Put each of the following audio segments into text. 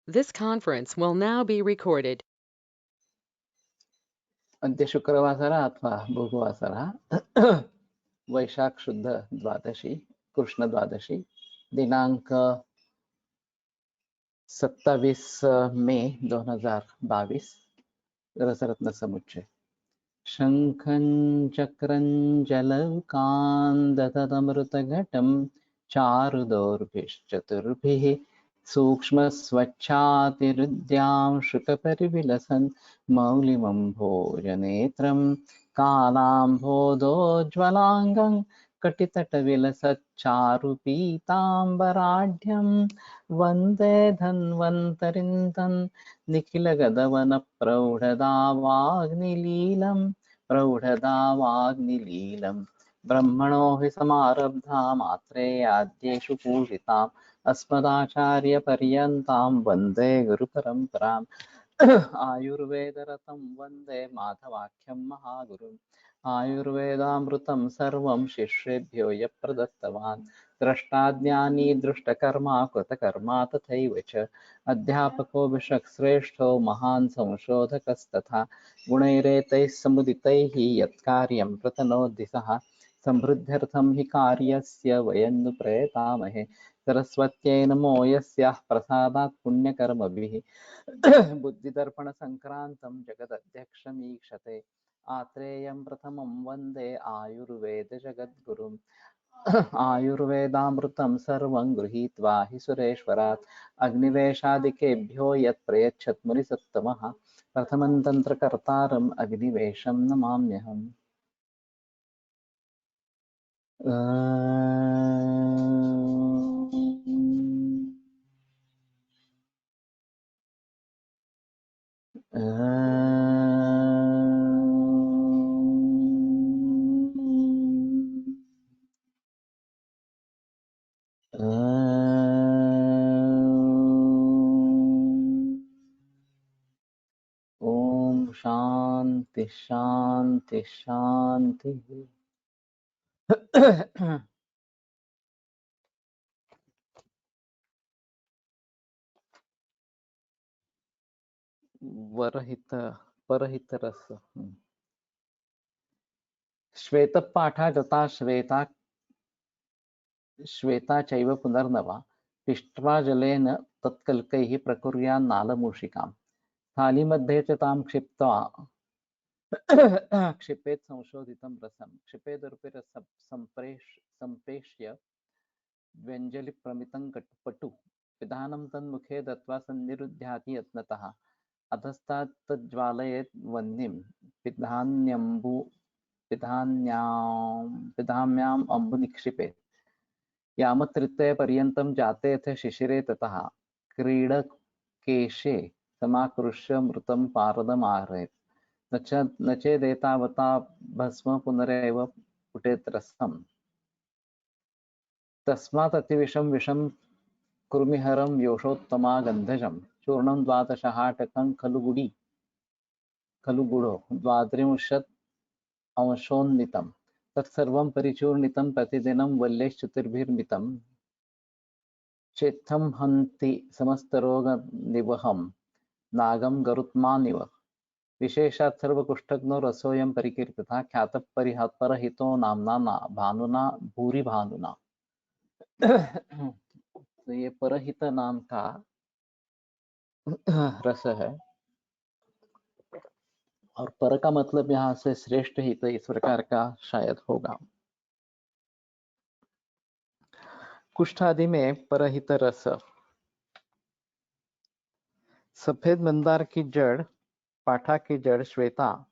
This conference will now be recorded. अद्य शुक्रवासर अथवा भोगवासर वैशाख शुद्ध द्वादशी कृष्ण द्वादशी दिनांक 27 मे 2022 रसरत्न समुच्चय शंखं चक्रं जलौकान्दतमृतघटं चारुदौर्भिश्चतुर्भिः सूक्ष्मस्वच्छातिरुद्यां शुकपरिविलसन् मौलिमम्भोजनेत्रं कालाम्भोदोज्ज्वलाङ्गं कटितटविलसच्चारुपीताम्बराढ्यं वन्दे धन्वन्तरिं तन् निखिलगदवनप्रौढदावाग्निलीलं ब्रह्मणो हि समारब्धा मात्रेयाद्येषु पूजिताम् अस्मदाचार्यपर्यन्तां वन्दे गुरुपरम्पराम् आयुर्वेदरतं वन्दे माधवाख्यं महागुरुम् आयुर्वेदामृतं सर्वं शिष्येभ्यो यः प्रदत्तवान् द्रष्टाज्ञानी दृष्टकर्मा कृतकर्मा तथैव च अध्यापको विषक्श्रेष्ठो महान् संशोधकस्तथा गुणैरेतैः समुदितैः यत्कार्यं प्रतनोति सः समृद्ध्यर्थं हि कार्यस्य वयं नु प्रयतामहे सरस्वत्यै नमो यस्याः प्रसादात् पुण्यकर्मभिः बुद्धिदर्पणसङ्क्रान्तं जगदध्यक्षमीक्षते आत्रेयं प्रथमं वन्दे आयुर्वेदजगद्गुरुम् आयुर्वेदामृतं सर्वं गृहीत्वा हि सुरेश्वरात् अग्निवेशादिकेभ्यो यत् प्रयच्छत् मुनिसत्तमः प्रथमं तन्त्रकर्तारम् अग्निवेशं नमाम्यहम्। ओम शांति शांति शांति। वरहित परहित रस श्वेत पाठा गता श्वेता श्वेता चैव पुनर्नवा पिष्ट्वा जलेन तत्कल्कैः प्रकुर्यान्नालमूषिकाम् थालीमध्ये च तां क्षिप्त्वा क्षिपेत् संशोधितं रसं क्षिपेदुर्पिरसं सम्प्रेष्य व्यञ्जलिप्रमितं पटु पिधानं तन्मुखे दत्त्वा सन्निरुध्याति यत्नतः अधस्तात् तज्ज्वालयेत् वह्निं पिधाम्याम् अम्बु निक्षिपेत् यामत्रितयपर्यन्तं जाते थ शिशिरे ततः क्रीडकेशे समाकृष्य मृतं पारदमाहरेत् न चेदेतावता भस्म पुनरेव पुटेत् रसम् तस्मात् अतिविषं विषं कुर्मिहरं योषोत्तमा गन्धजं चूर्णं द्वादशहाटकं खलु गुडो द्वात्रिंशत् अंशोन्नितं तत्सर्वं परिचूर्णितं प्रतिदिनं वल्लेश्चतुर्भिर्मितं चेत्थं हन्ति समस्तरोगनिवहं नागं गरुत्मानिव विशेषात् सर्वकुष्ठग्नो रसोऽयं परिकीर्तितः ख्यातः परहितो नाम्ना भानुना भूरि भानुना। तो ये परहित नाम का रस है और पर का मतलब यहाँ से श्रेष्ठ हित इस प्रकार का शायद होगा। कुष्ठ आदि में परहित रस सफेद मंदार की जड़, पाठा की जड़ श्वेता,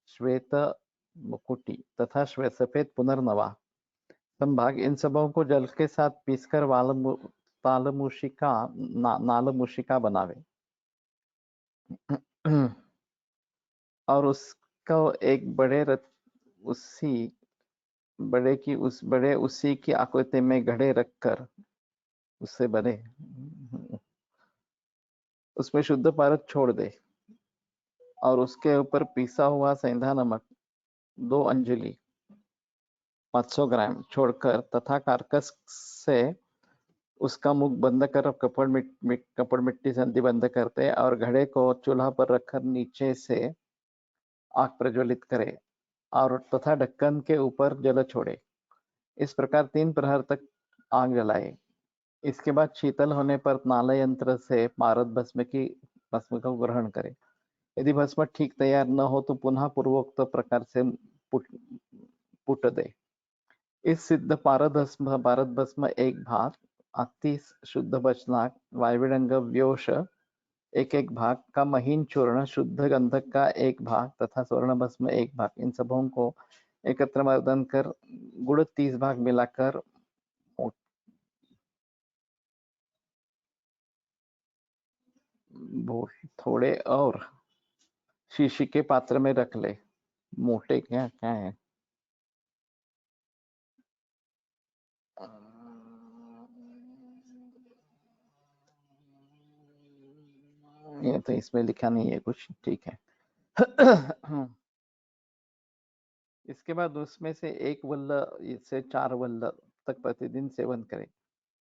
श्वेत मुकुटी तथा सफेद पुनर्नवा संभाग, इन सबों को जल के साथ पीसकर नालमूषिका बनावे और उसको एक बड़े उसी की आकृति में घड़े रखकर उससे बने उसमें शुद्ध पारद छोड़ दे और उसके ऊपर पीसा हुआ सेंधा नमक 2 अंजलि 500 ग्राम छोड़कर तथा कारकस से उसका मुख बंद कर कपड़ मिट्टी संधि बंद करते और घड़े को चूल्हा पर रखकर नीचे से आग प्रज्वलित करे और तथा ढक्कन के ऊपर जल छोड़े। इस प्रकार 3 प्रहर तक आग जलाए। इसके बाद शीतल होने पर नाल यंत्र से पारद भस्म को ग्रहण करे। यदि भस्म ठीक तैयार न हो तो पुनः पूर्वोक्त प्रकार से पुट पुट दे। इस सिद्ध पारद भस्म एक भाग, अति शुद्ध बचनाक, वायविडंग व्योष एक एक भाग का, महीन चूर्ण शुद्ध गंधक का एक भाग तथा स्वर्ण भस्म एक भाग, इन सबों को एकत्र मर्दन कर गुड़ 30 भाग मिलाकर थोड़े और शीशी के पात्र में रख ले। मोटे क्या क्या है? ये तो इसमें लिखा नहीं है कुछ, ठीक है। इसके बाद उसमें से 1 वल्ल से 4 वल्ल तक प्रतिदिन सेवन करें।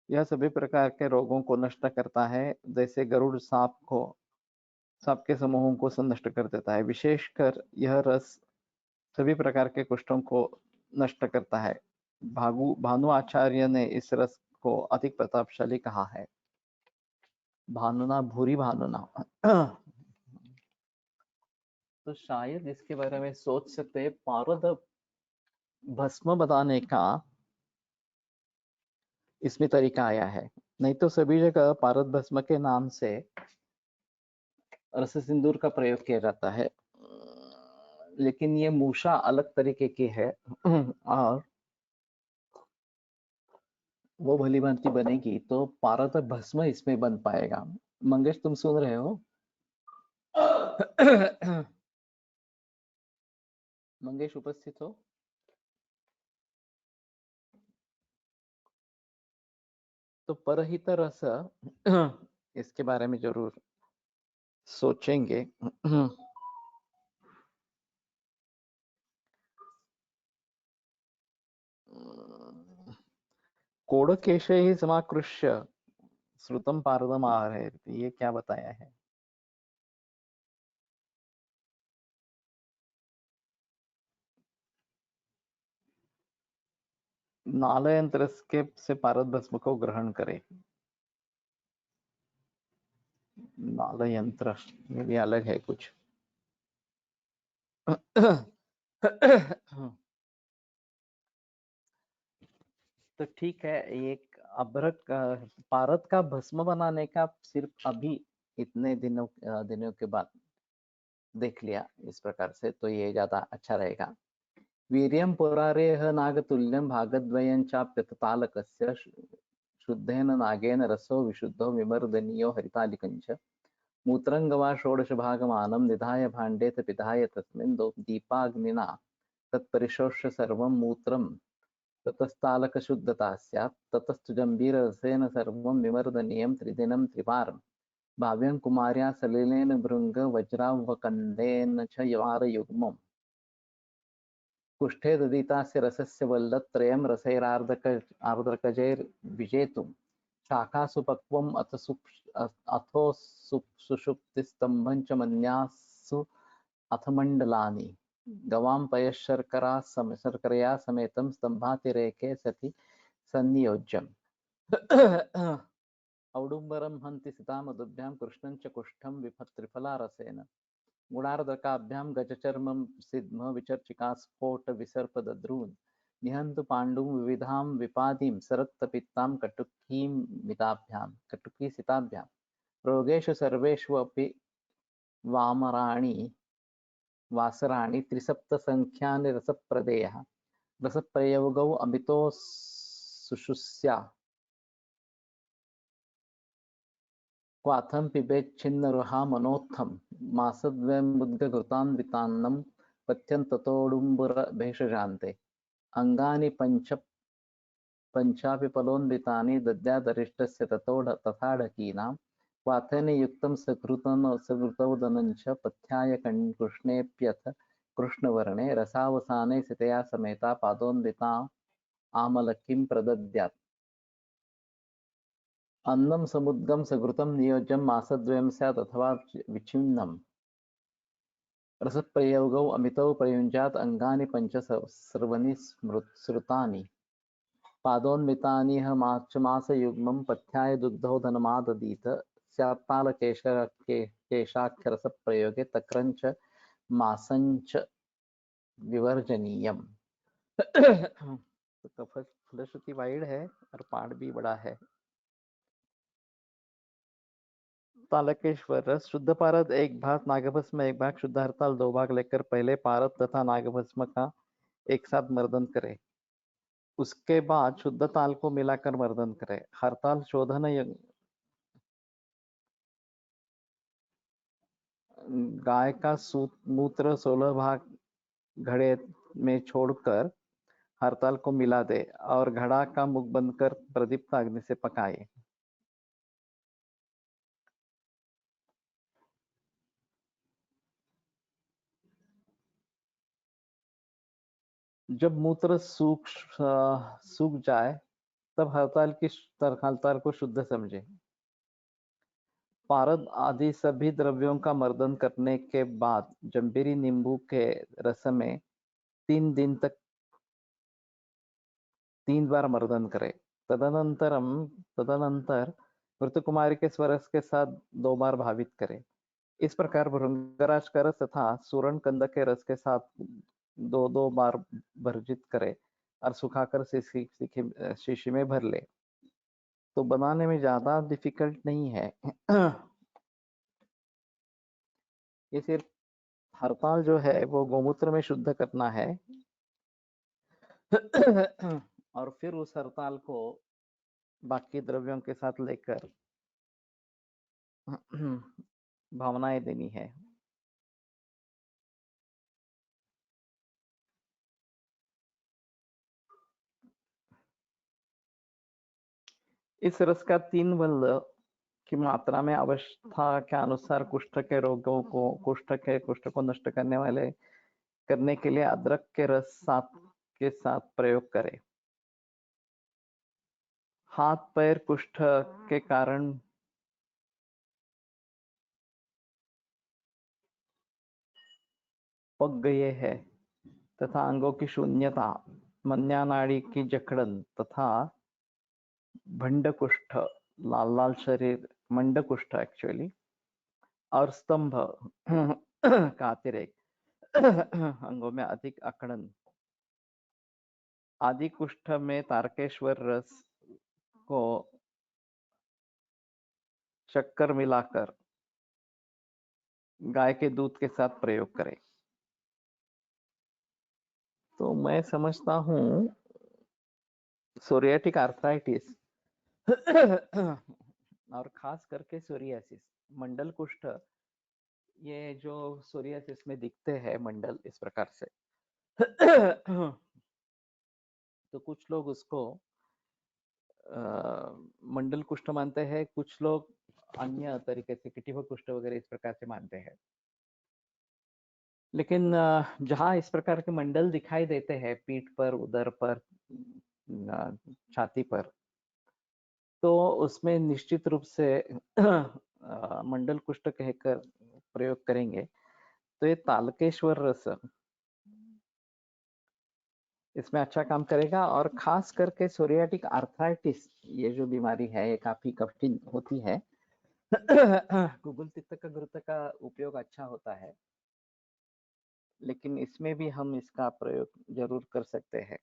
यह सभी प्रकार के रोगों को नष्ट करता है, जैसे गरुड़ सांप के समूहों को नष्ट कर देता है। विशेषकर यह रस सभी प्रकार के कुष्ठों को नष्ट करता है। भानु आचार्य ने इस रस को अधिक प्रतापशाली कहा है। भानुना भूरी भानुना। तो शायद इसके बारे में सोच सकते हैं, पारद भस्म बनाने का इसमें तरीका आया है। नहीं तो सभी जगह पारद भस्म के नाम से रस सिंदूर का प्रयोग किया जाता है, लेकिन ये मूषा अलग तरीके की है और वो भली भांति बनेगी तो पारद भस्म इसमें बन पाएगा। मंगेश, तुम सुन रहे हो? मंगेश, उपस्थित हो? तो परहित रस इसके बारे में जरूर सोचेंगे। कोड़केश ही समाकृष्य श्रुतम पारदम आहारे, ये क्या बताया है? नाल यंत्र के से पारद भस्म को ग्रहण करे। नाल यंत्र ये भी अलग है कुछ। तो ठीक है, एक अभ्रक पारद का भस्म बनाने का सिर्फ अभी इतने दिनों के बाद देख लिया इस प्रकार से, तो ये ज्यादा अच्छा रहेगा। वीर्यं पुरारेह नागतुल्यं भागद्वयं चाप्यततालकस्य शुद्धेन नागेन रसो विशुद्धो विमर्दनीयो हरितालिकञ्च मूत्रं वा षोडशभागमानं निधाय भाण्डे पिधाय तस्मिन् दीपाग्निना तत्परिशोष्य सर्वं मूत्रं ततस्तालकशुद्धता स्यात्। ततस्तु जम्बीररसेन सर्वं विमर्दनीयं त्रिदिनं त्रिवारं भाव्यं कुमार्या सलिलेन भृङ्ग वज्रावकन्देन च वारयुग्मम्। कुष्ठे ददितास्य रसस्य वल्लत्रयं रसैरार्द्रकजैर्विजेतुं शाखासु पक्वम् अथो सुषुप्तिस्तम्भं च मन्यासु अथ मण्डलानि गवां शर्करया समेतं स्तम्भातिरेके सति संनियोज्यम्। औडुम्बरं हन्ति सितामधुभ्यां कृष्णं च कुष्ठं त्रिफलारसेन गुणार्धकाभ्यां गजचर्मं सिद्ध विचर्चिकास्फोट विसर्प दद्रून् निहन्तु पाण्डुं विविधां विपादीं सरक्तपित्तां कटुकी सिताभ्यां रोगेषु सर्वेषु अपि वासराणि त्रिसप्तसङ्ख्यानि रसप्रदेयः रसप्रयोगौ अमितो सुषुस्या क्वाथं पिबेच्छिन्नरुहा मनोत्थं मासद्वयमुद्गघृतान्वितान्नं पथ्यं ततोडुम्बरभेषजान्ते अङ्गानि पञ्चापि फलोन्वितानि दद्यादरिष्टस्य तथाढकीनां क्वाथेन युक्तं सघृतोदनं च पथ्याय कृष्णेऽप्यथ कृष्णवर्णे रसावसाने सितया समेता पादोन्विता आमलकीं प्रदद्यात्। अन्नं समुद्गम सघृतं नियोज्यं मासद्वयं स्यात् अथवा विच्छिन्नम् रसप्रयोगौ अमितौ प्रयुञ्जात् अङ्गानि पञ्च सर्वनि श्रुतानि पादोन्मितानि मासयुग्मं पथ्याय दुग्धौ धनमाददीत स्यात्तालकेशाक्षरसप्रयोगे तक्रञ्च मासञ्च विवर्जनीयम्। तो फलश्रुति वाइड है और पाठ भी बड़ा है। तालकेश्वर रस शुद्ध पारद एक भाग, नागभस्म एक भाग, शुद्ध हरताल दो भाग लेकर पहले पारद तथा नागभस्म का एक साथ मर्दन करे। उसके बाद शुद्ध ताल को मिलाकर मर्दन करे। हरताल शोधन गाय का मूत्र 16 भाग घड़े में छोड़कर हरताल को मिला दे और घड़ा का मुख बंद कर प्रदीप्त अग्नि से पकाए। जब मूत्र सूख जाए तब हरताल को शुद्ध समझे। पारद आदि सभी द्रव्यों का मर्दन करने के बाद जंबीरी नींबू के रस में 3 दिन तक 3 बार मर्दन करे। तदनंतर मृतकुमारी के स्वरस के साथ 2 बार भावित करे। इस प्रकार भृंगराज का रस तथा सूरण कंद के रस के साथ 2 बार भर्जित करे और सुखाकर शीशी में भर ले। तो बनाने में ज्यादा डिफिकल्ट नहीं है। ये सिर्फ हरताल जो है वो गोमूत्र में शुद्ध करना है और फिर उस हरताल को बाकी द्रव्यों के साथ लेकर भावनाएं देनी है। इस रस का 3 बल की मात्रा में अवस्था के अनुसार कुष्ठ को नष्ट करने के लिए अदरक के रस के साथ प्रयोग करें। हाथ पैर कुष्ठ के कारण पक गए हैं तथा अंगों की शून्यता, मन्या नाड़ी की जकड़न तथा भंड कुष्ठ, लाल शरीर, मंड कुष्ठ एक्चुअली, और स्तंभ का अतिरेक, अंगों में अधिक अकड़न आदि कुष्ठ में तारकेश्वर रस को शक्कर मिलाकर गाय के दूध के साथ प्रयोग करें। तो मैं समझता हूँ सोरियाटिक आर्थराइटिस और खास करके सोरियासिस, मंडल कुष्ठ, ये जो सोरियासिस में दिखते हैं मंडल इस प्रकार से, तो कुछ लोग उसको मंडल कुष्ठ मानते हैं, कुछ लोग अन्य तरीके से किटिव कुष्ठ वगैरह इस प्रकार से मानते हैं। लेकिन जहाँ इस प्रकार के मंडल दिखाई देते हैं पीठ पर, उदर पर, छाती पर, तो उसमें निश्चित रूप से मंडल कुष्ठ कहकर प्रयोग करेंगे। तो ये तालकेश्वर रस इसमें अच्छा काम करेगा। और खास करके सोरियाटिक आर्थराइटिस, ये जो बीमारी है ये काफी कठिन होती है। गुगुल तिक्त का घृत का उपयोग अच्छा होता है, लेकिन इसमें भी हम इसका प्रयोग जरूर कर सकते हैं।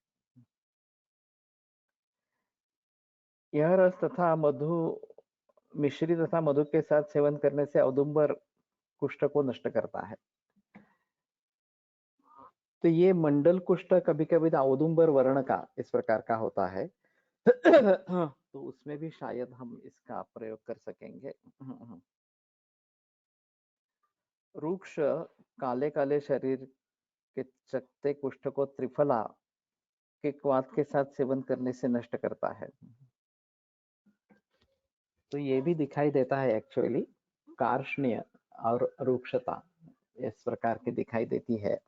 यह रस तथा मधु मिश्री तथा मधु के साथ सेवन करने से औदुंबर कुष्ठ को नष्ट करता है। तो ये मंडल कुष्ठ कभी कभी औदुंबर वर्ण का इस प्रकार का होता है। तो उसमें भी शायद हम इसका प्रयोग कर सकेंगे। रूक्ष काले काले शरीर के चकते कुष्ठ को त्रिफला के क्वाथ के साथ सेवन करने से नष्ट करता है। तो ये भी दिखाई देता है एक्चुअली, कार्ष्ण्य और रूक्षता इस प्रकार की दिखाई देती है।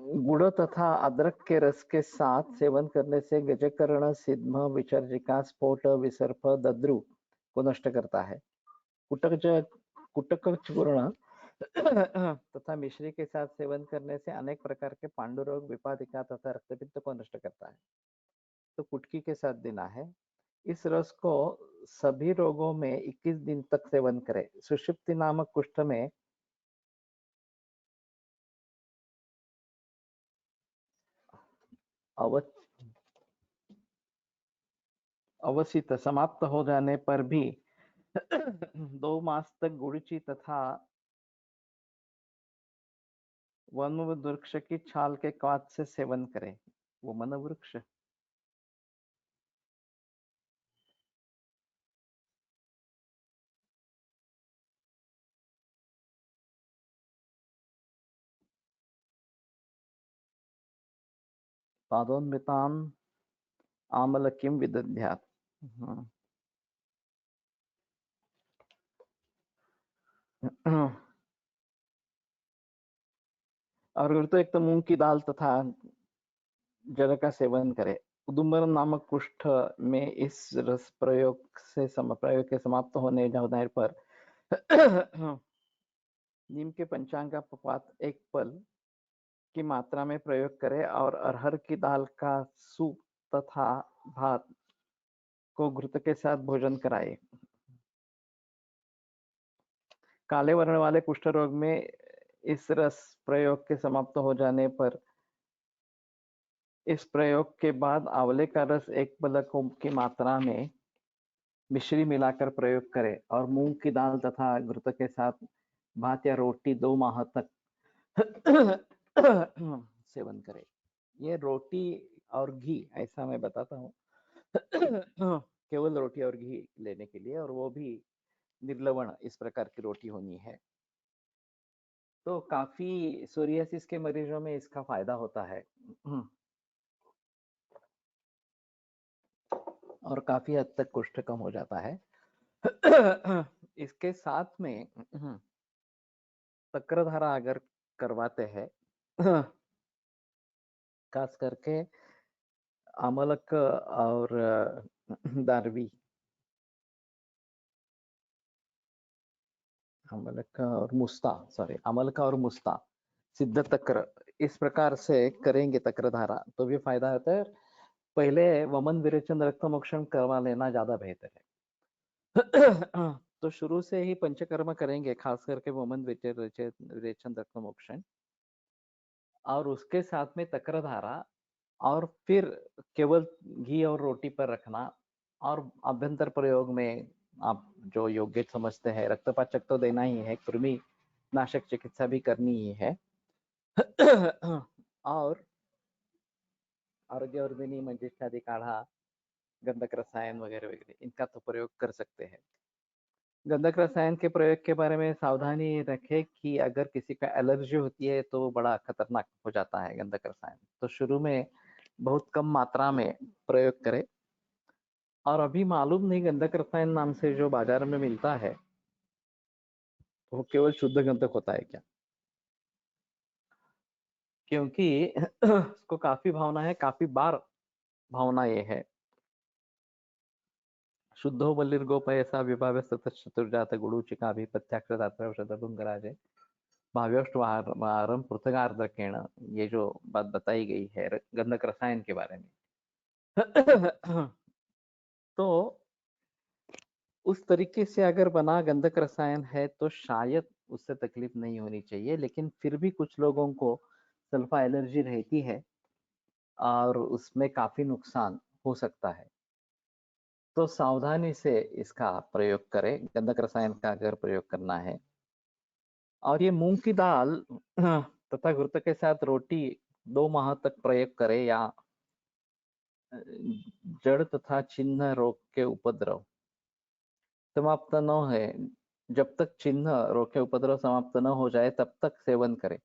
गुड़ तथा अदरक के रस के साथ सेवन करने से गजकर्ण, सिद्ध, विसर्जिका, स्फोट, विसर्प, दद्रु को नष्ट करता है। कुटक चूर्ण तथा मिश्री के साथ सेवन करने से अनेक प्रकार के पांडु रोग, विपादिका तथा रक्तपित्त को नष्ट करता है। तो कुटकी के साथ देना है। इस रस को सभी रोगों में 21 दिन तक सेवन करें। सुषुप्ति नामक कुष्ठ में अवसित समाप्त हो जाने पर भी 2 मास तक गुड़ची तथा वन वृक्ष की छाल के क्वाथ से सेवन करें। वो मन वृक्ष पादोन्मितान आमलकिम विदध्यात्। और तो एक तो मूंग की दाल तथा जल का सेवन करें। उदुम्बर नामक कुष्ठ में इस रस प्रयोग के समाप्त होने जाने पर नीम के पंचांग का पात 1 पल की मात्रा में प्रयोग करें और अरहर की दाल का सूप तथा भात को घृत के साथ भोजन कराए। काले वर्ण वाले कुष्ठ रोग में इस रस प्रयोग के समाप्त हो जाने पर इस प्रयोग के बाद आंवले का रस 1 पलक की मात्रा में मिश्री मिलाकर प्रयोग करें और मूंग की दाल तथा घृत के साथ भात या रोटी 2 माह तक सेवन करें। ये रोटी और घी ऐसा मैं बताता हूँ केवल रोटी और घी लेने के लिए, और वो भी निर्लवण इस प्रकार की रोटी होनी है। तो काफी सोरियासिस के मरीजों में इसका फायदा होता है और काफी हद तक कुष्ठ कम हो जाता है। इसके साथ में चक्रधारा अगर करवाते हैं खास करके अमलक और दारवी, अमलका और मुस्ता सिद्ध तक्र, इस प्रकार से करेंगे तक्रधारा तो भी फायदा होता है। पहले वमन विरेचन रक्त मोक्षण करवा लेना ज्यादा बेहतर है। तो शुरू से ही पंचकर्म करेंगे, खास करके वमन विरेचन रक्त मोक्षण, और उसके साथ में तक्रधारा, और फिर केवल घी और रोटी पर रखना, और अभ्यंतर प्रयोग में आप जो योग्य समझते हैं, रक्तपाचक तो देना ही है, कृमि नाशक चिकित्सा भी करनी ही है। और आरोग्यवर्धिनी मंजिष्ठादि काढ़ा, गंधक रसायन वगैरह वगैरह इनका तो प्रयोग कर सकते हैं। गंधक रसायन के प्रयोग के बारे में सावधानी रखें कि अगर किसी का एलर्जी होती है तो बड़ा खतरनाक हो जाता है गंधक रसायन। तो शुरू में बहुत कम मात्रा में प्रयोग करें। और अभी मालूम नहीं गंधक रसायन नाम से जो बाजार में मिलता है वो केवल शुद्ध गंधक होता है क्या, क्योंकि उसको काफी भावना है, काफी बार भावना ये है। शुद्धो बलिर्गोपयसा विभाव्य चतुर्जात गुड़ुचिकाभिपत्याक्षरात्र औषधभुंगराजे भाव्योष्टवारम पृथगार्धकेण, ये जो बात बताई गई है गंधक रसायन के बारे में। तो उस तरीके से अगर बना गंधक रसायन है तो शायद उससे तकलीफ नहीं होनी चाहिए, लेकिन फिर भी कुछ लोगों को सल्फा एलर्जी रहती है और उसमें काफी नुकसान हो सकता है। तो सावधानी से इसका प्रयोग करें, गंधक रसायन का अगर प्रयोग करना है। और ये मूंग की दाल तथा घृत के साथ रोटी 2 माह तक प्रयोग करें, या जड़ तथा चिन्ह रोग के उपद्रव समाप्त न है, जब तक चिन्ह रोग के उपद्रव समाप्त न हो जाए तब तक सेवन करें।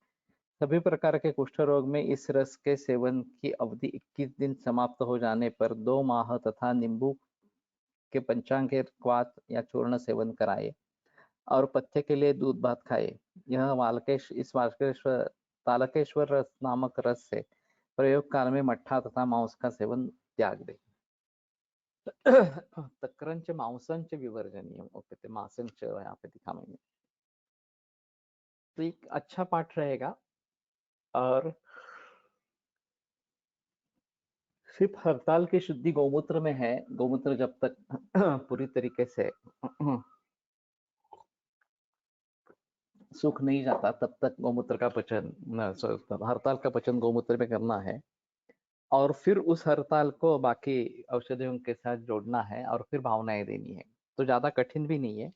सभी प्रकार के कुष्ठ रोग में इस रस के सेवन की अवधि 21 दिन समाप्त हो जाने पर 2 माह तथा नींबू के पंचांग के क्वाथ या चूर्ण सेवन कराए और पथ्य के लिए दूध भात खाए। यह वाल्केश तालकेश्वर रस नामक रस से प्रयोग काल में मट्ठा तथा मांस का सेवन त्याग दे. तक्रांचे मांसांचे विवर्जनीय. ओके, ते मांसांचे यहाँ पे दिखाएंगे. तो एक अच्छा पाठ रहेगा. और सिर्फ हड़ताल की शुद्धि गौमूत्र में है. गौमूत्र जब तक पूरी तरीके से सूख नहीं जाता तब तक गौमूत्र का पचन, हड़ताल का पचन गौमूत्र में करना है. और फिर उस हड़ताल को बाकी औषधियों के साथ जोड़ना है और फिर भावनाएं देनी है. तो ज्यादा कठिन भी नहीं है.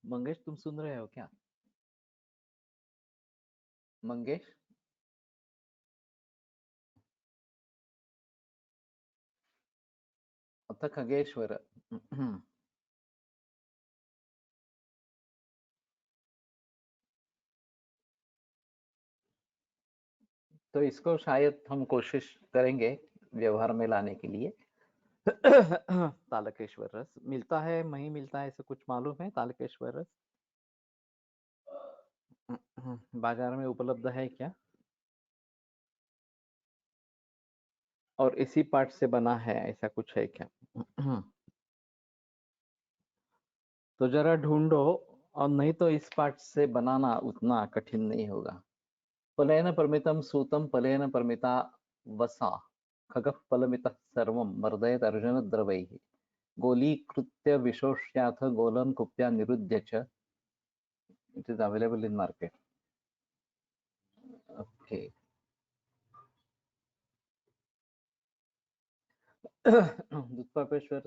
मंगेश, तुम सुन रहे हो क्या? मंगेश, अथ खगेश्वर. तो इसको शायद हम कोशिश करेंगे व्यवहार में लाने के लिए. तालकेश्वर रस मिलता है, नहीं मिलता है, ऐसे कुछ मालूम है? तालकेश्वर रस बाजार में उपलब्ध है क्या? और इसी पार्ट से बना है, ऐसा कुछ है क्या? तो जरा ढूंढो. और नहीं तो इस पार्ट से बनाना उतना कठिन नहीं होगा. पलेन परमितम सूतम पलेन परमिता वसा खगः फलमितः सर्वं मर्दयत अर्जुन द्रवैः गोलीकृत्य विशोष्याथ गोलन कुप्या निरुध्य च. It is available in market. Okay. दुष्पापेश्वर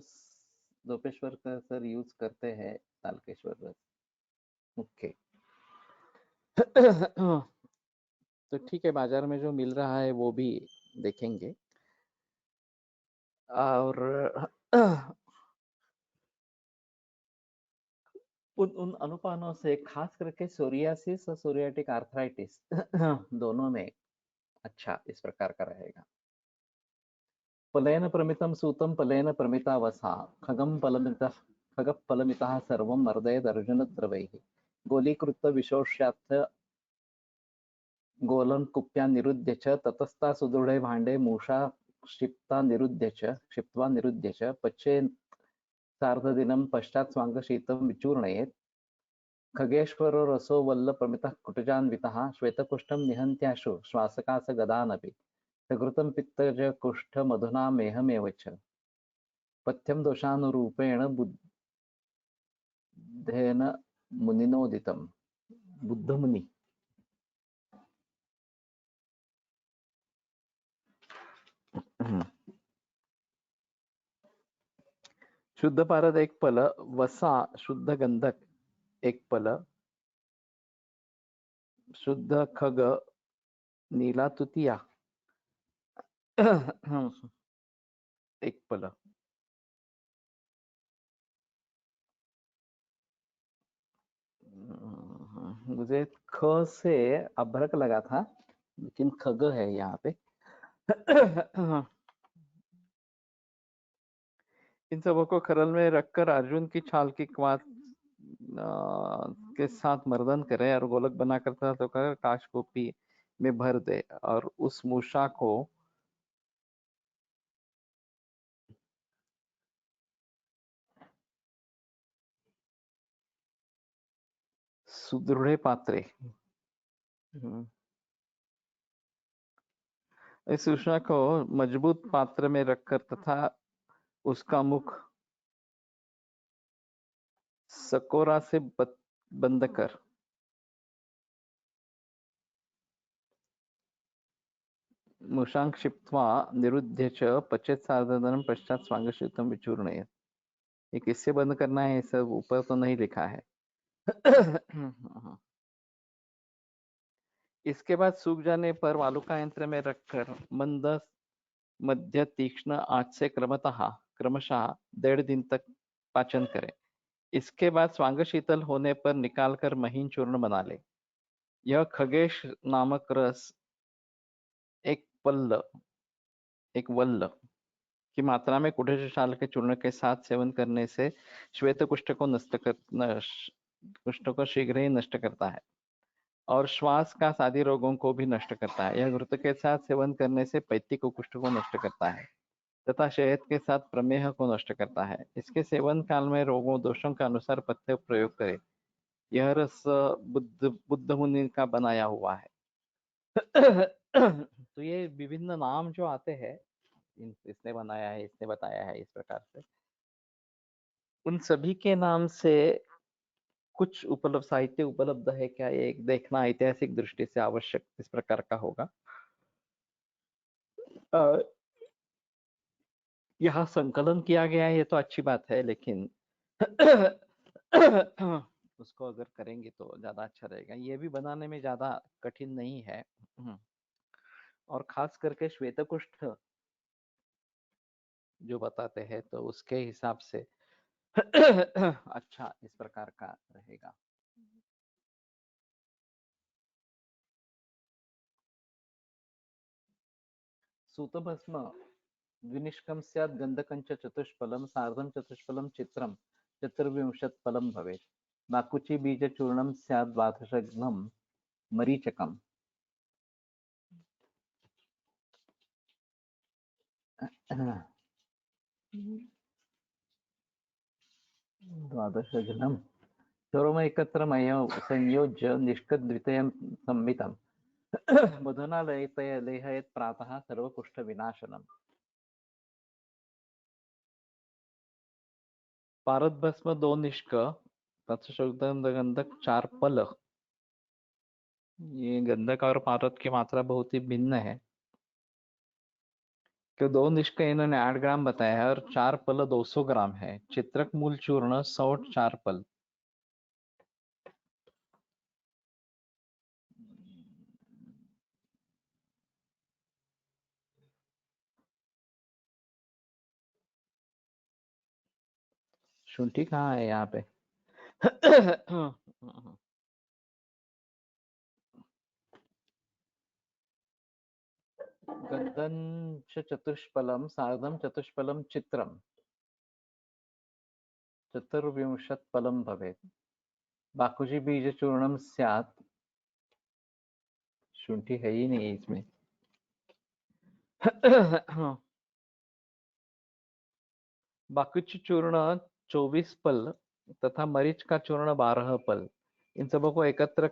दोपेश्वर का सर यूज करते हैं तालकेश्वर रस. ओके. तो ठीक है, बाजार में जो मिल रहा है वो भी देखेंगे. और उन अनुपानों से खास करके सोरियासिस और सोरियाटिक आर्थराइटिस दोनों में अच्छा इस प्रकार का रहेगा. पलेन प्रमितम सूतम पलेन प्रमिता वसा खगः फलमितः सर्वं मर्दयद अर्जुन द्रवैः गोलीकृत विशोष्याथ गोलन कुप्या निरुध्य च ततस्ता सुदृढ़े भांडे मूषा क्षिप्त्वा निरुध्य च पच्चे सार्धदिनं पश्चात् स्वाङ्गशीतं विचूर्णयेत्. खगेश्वरो रसो वल्ल प्रमितः कुटजान्वितः श्वेतकुष्ठं निहन्त्याशु श्वासकास गदानपि सकृतं पित्तज कुष्ठ मधुना मेहमेव च पथ्यं दोषानुरूपेण बुद्धेन मुनिनोदितं. बुद्धमुनि. शुद्ध पारद एक पल, वसा शुद्ध गंधक एक पल, शुद्ध खग नीला तुतिया एक पल. मुझे ख से अभ्रक लगा था लेकिन खग है यहाँ पे. इन सबों को खरल में रखकर अर्जुन की छाल की क्वाथ के साथ मर्दन करे और गोलक बना करता तो कर काशकोपी में भर दे और उस मूषा को सुदृढ़ पात्रे. इस मूषा को मजबूत पात्र में रखकर तथा उसका मुख सकोरा से बंद कर मूषां क्षिप्त्वा निरुध्य च पचेत् सार्धधनं पश्चात् स्वांगशीतं विचूर्णयेत्. ये किससे बंद करना है, सब ऊपर तो नहीं लिखा है. इसके बाद सूख जाने पर वालुका यंत्र में रखकर मंद मध्य तीक्ष्ण आंच से क्रमशः 1.5 दिन तक पाचन करें. इसके बाद स्वांग शीतल होने पर निकालकर महीन चूर्ण बना ले. यह खगेश नामक रस एक वल्ल की मात्रा में कुटज छाल के चूर्ण के साथ सेवन करने से श्वेत कुष्ठ को शीघ्र ही नष्ट करता है. और श्वास का आदि रोगों को भी नष्ट करता है। यह घृत के साथ सेवन करने से पैत्तिक कुष्ठ को नष्ट करता है तथा शहद के साथ प्रमेह को नष्ट करता है। इसके सेवन काल में रोगों दोषों के अनुसार पथ्य प्रयोग करें। यह रस बुद्ध बुद्ध मुनि का बनाया हुआ है। तो ये विभिन्न नाम जो आते हैं, इसने बनाया है, इसने बताया है, इस प्रकार से उन सभी के नाम से कुछ उपलब्ध साहित्य उपलब्ध है क्या, ये एक देखना ऐतिहासिक दृष्टि से आवश्यक इस प्रकार का होगा। यहाँ संकलन किया गया है ये तो अच्छी बात है, लेकिन उसको अगर करेंगे तो ज्यादा अच्छा रहेगा। ये भी बनाने में ज्यादा कठिन नहीं है। और खास करके श्वेतकुष्ठ जो बताते हैं तो उसके हिसाब से अच्छा इस प्रकार का रहेगा। सूतभस्म द्विनिष्कं स्यात् गन्धकञ्च चतुष्फलं सार्धं चतुष्फलं चित्रं चतुर्विंशत्फलं भवेत्। नाकुचिबीजचूर्णं स्यात् द्वादशघ्नं मरीचकम्। द्वादशघ्नं सर्वमेकत्रमय संयोज्य निष्कद्वितयं संमितं मधुना लेहयेत् प्रातः सर्वकुष्ठविनाशनम्। पारद भस्म 2 निष्क गंधक 4 पल। ये गंधक और पारद की मात्रा बहुत ही भिन्न है। कि 2 निष्क इन्होंने 8 ग्राम बताया है और 4 पल 200 ग्राम है। चित्रक मूल चूर्ण 100 4 पल। शुंठी कहाँ है यहाँ पे? गंधं चतुष्फलं सार्धं चतुष्फलं चित्रं चतुर्विंशत्फलं भवेत्। बाकुची बीज चूर्णम स्यात्। शुंठी है ही नहीं इसमें। बाकुची चूर्ण 24 पल तथा मरीच का चूर्ण 12 पल। इन सबों को एकत्र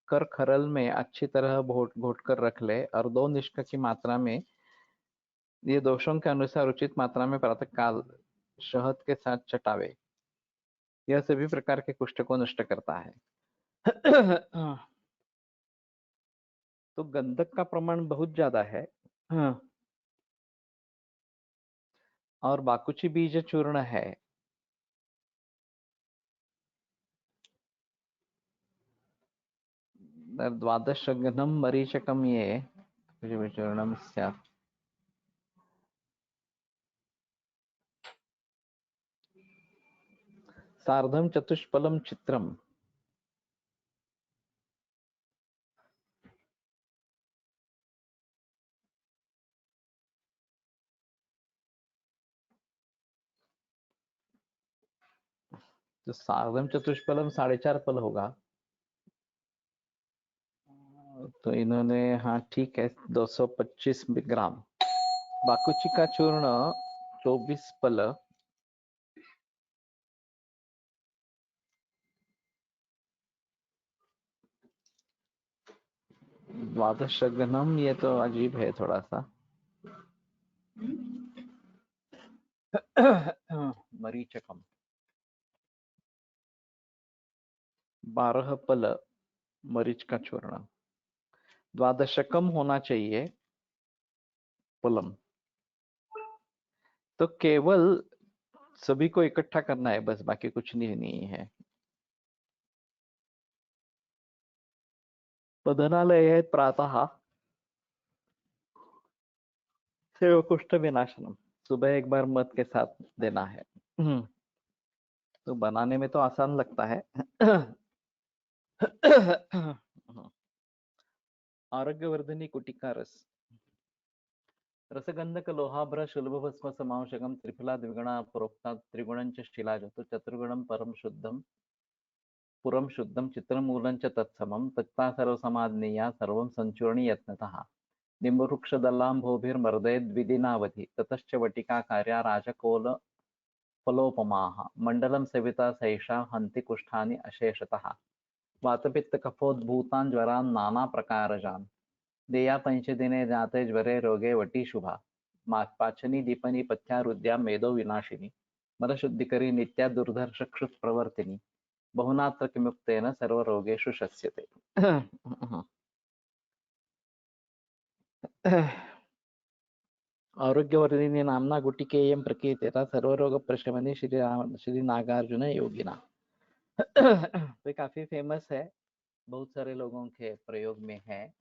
कर खरल में अच्छी तरह घोट कर रख ले और 2 निष्क की मात्रा में ये दोषों के अनुसार उचित मात्रा में प्रातः काल शहद के साथ चटावे। यह सभी प्रकार के कुष्ठ को नष्ट करता है। तो गंधक का प्रमाण बहुत ज्यादा है। और बाकुची बीज चूर्ण है। द्वादश घ्नं मरीचकम ये चूर्णम स्यात्। सार्धम चतुष्फलम चित्रम। तो सार्धम चतुष्फलम 4.5 पल होगा। तो इन्होंने हाँ ठीक है 225 ग्राम। बाकुची का चूर्ण 24 पल। द्वादश घ्नम ये तो अजीब है थोड़ा सा। मरीचकम 12 पल मरीच का चूर्ण। द्वादशकम होना चाहिए पलम। तो केवल सभी को इकट्ठा करना है बस, बाकी कुछ नहीं है। पदनालय है प्रातः सेव कुष्ठ विनाशनम। सुबह एक बार मध के साथ देना है। तो बनाने में तो आसान लगता है। आरोग्यवर्धनी कुटिका रस। रसगंधक लोहाभ्र शुल्भ भस्म समावशकम त्रिफला द्विगुणा प्रोक्ता त्रिगुणं च शिलाज तो चतुर्गुणं परम शुद्धम पुरं शुद्धं चित्रमूलं च तत्समं त्यक्ता सर्वसमाज्ञेया सर्वं सञ्चूर्णी यत्नतः निम्बवृक्षदलाम्भोभिर्मर्दयद्विदिनावधि ततश्च वटिकाकार्या राजकोलफलोपमाः मण्डलं सविता सैषा हन्ति कुष्ठानि अशेषतः वातपित्तकफोद्भूतान् ज्वरान् नानाप्रकारजान् देया पंचदिने जाते ज्वरे रोगे वटी शुभा पाचनी दीपनी पथ्यारुद्या मेदो विनाशिनी मलशुद्धिकरी नित्या दुर्धर्षक्षुत् प्रवर्तिनी बहुनात्र किमुक्तेन सर्वरोगेषु शस्यते आरोग्यवर्धिनी नाम्ना गुटिकेयं प्रकीर्तिता सर्वरोगप्रशमनी श्री नागार्जुन योगिना। तो काफी फेमस है, बहुत सारे लोगों के प्रयोग में है।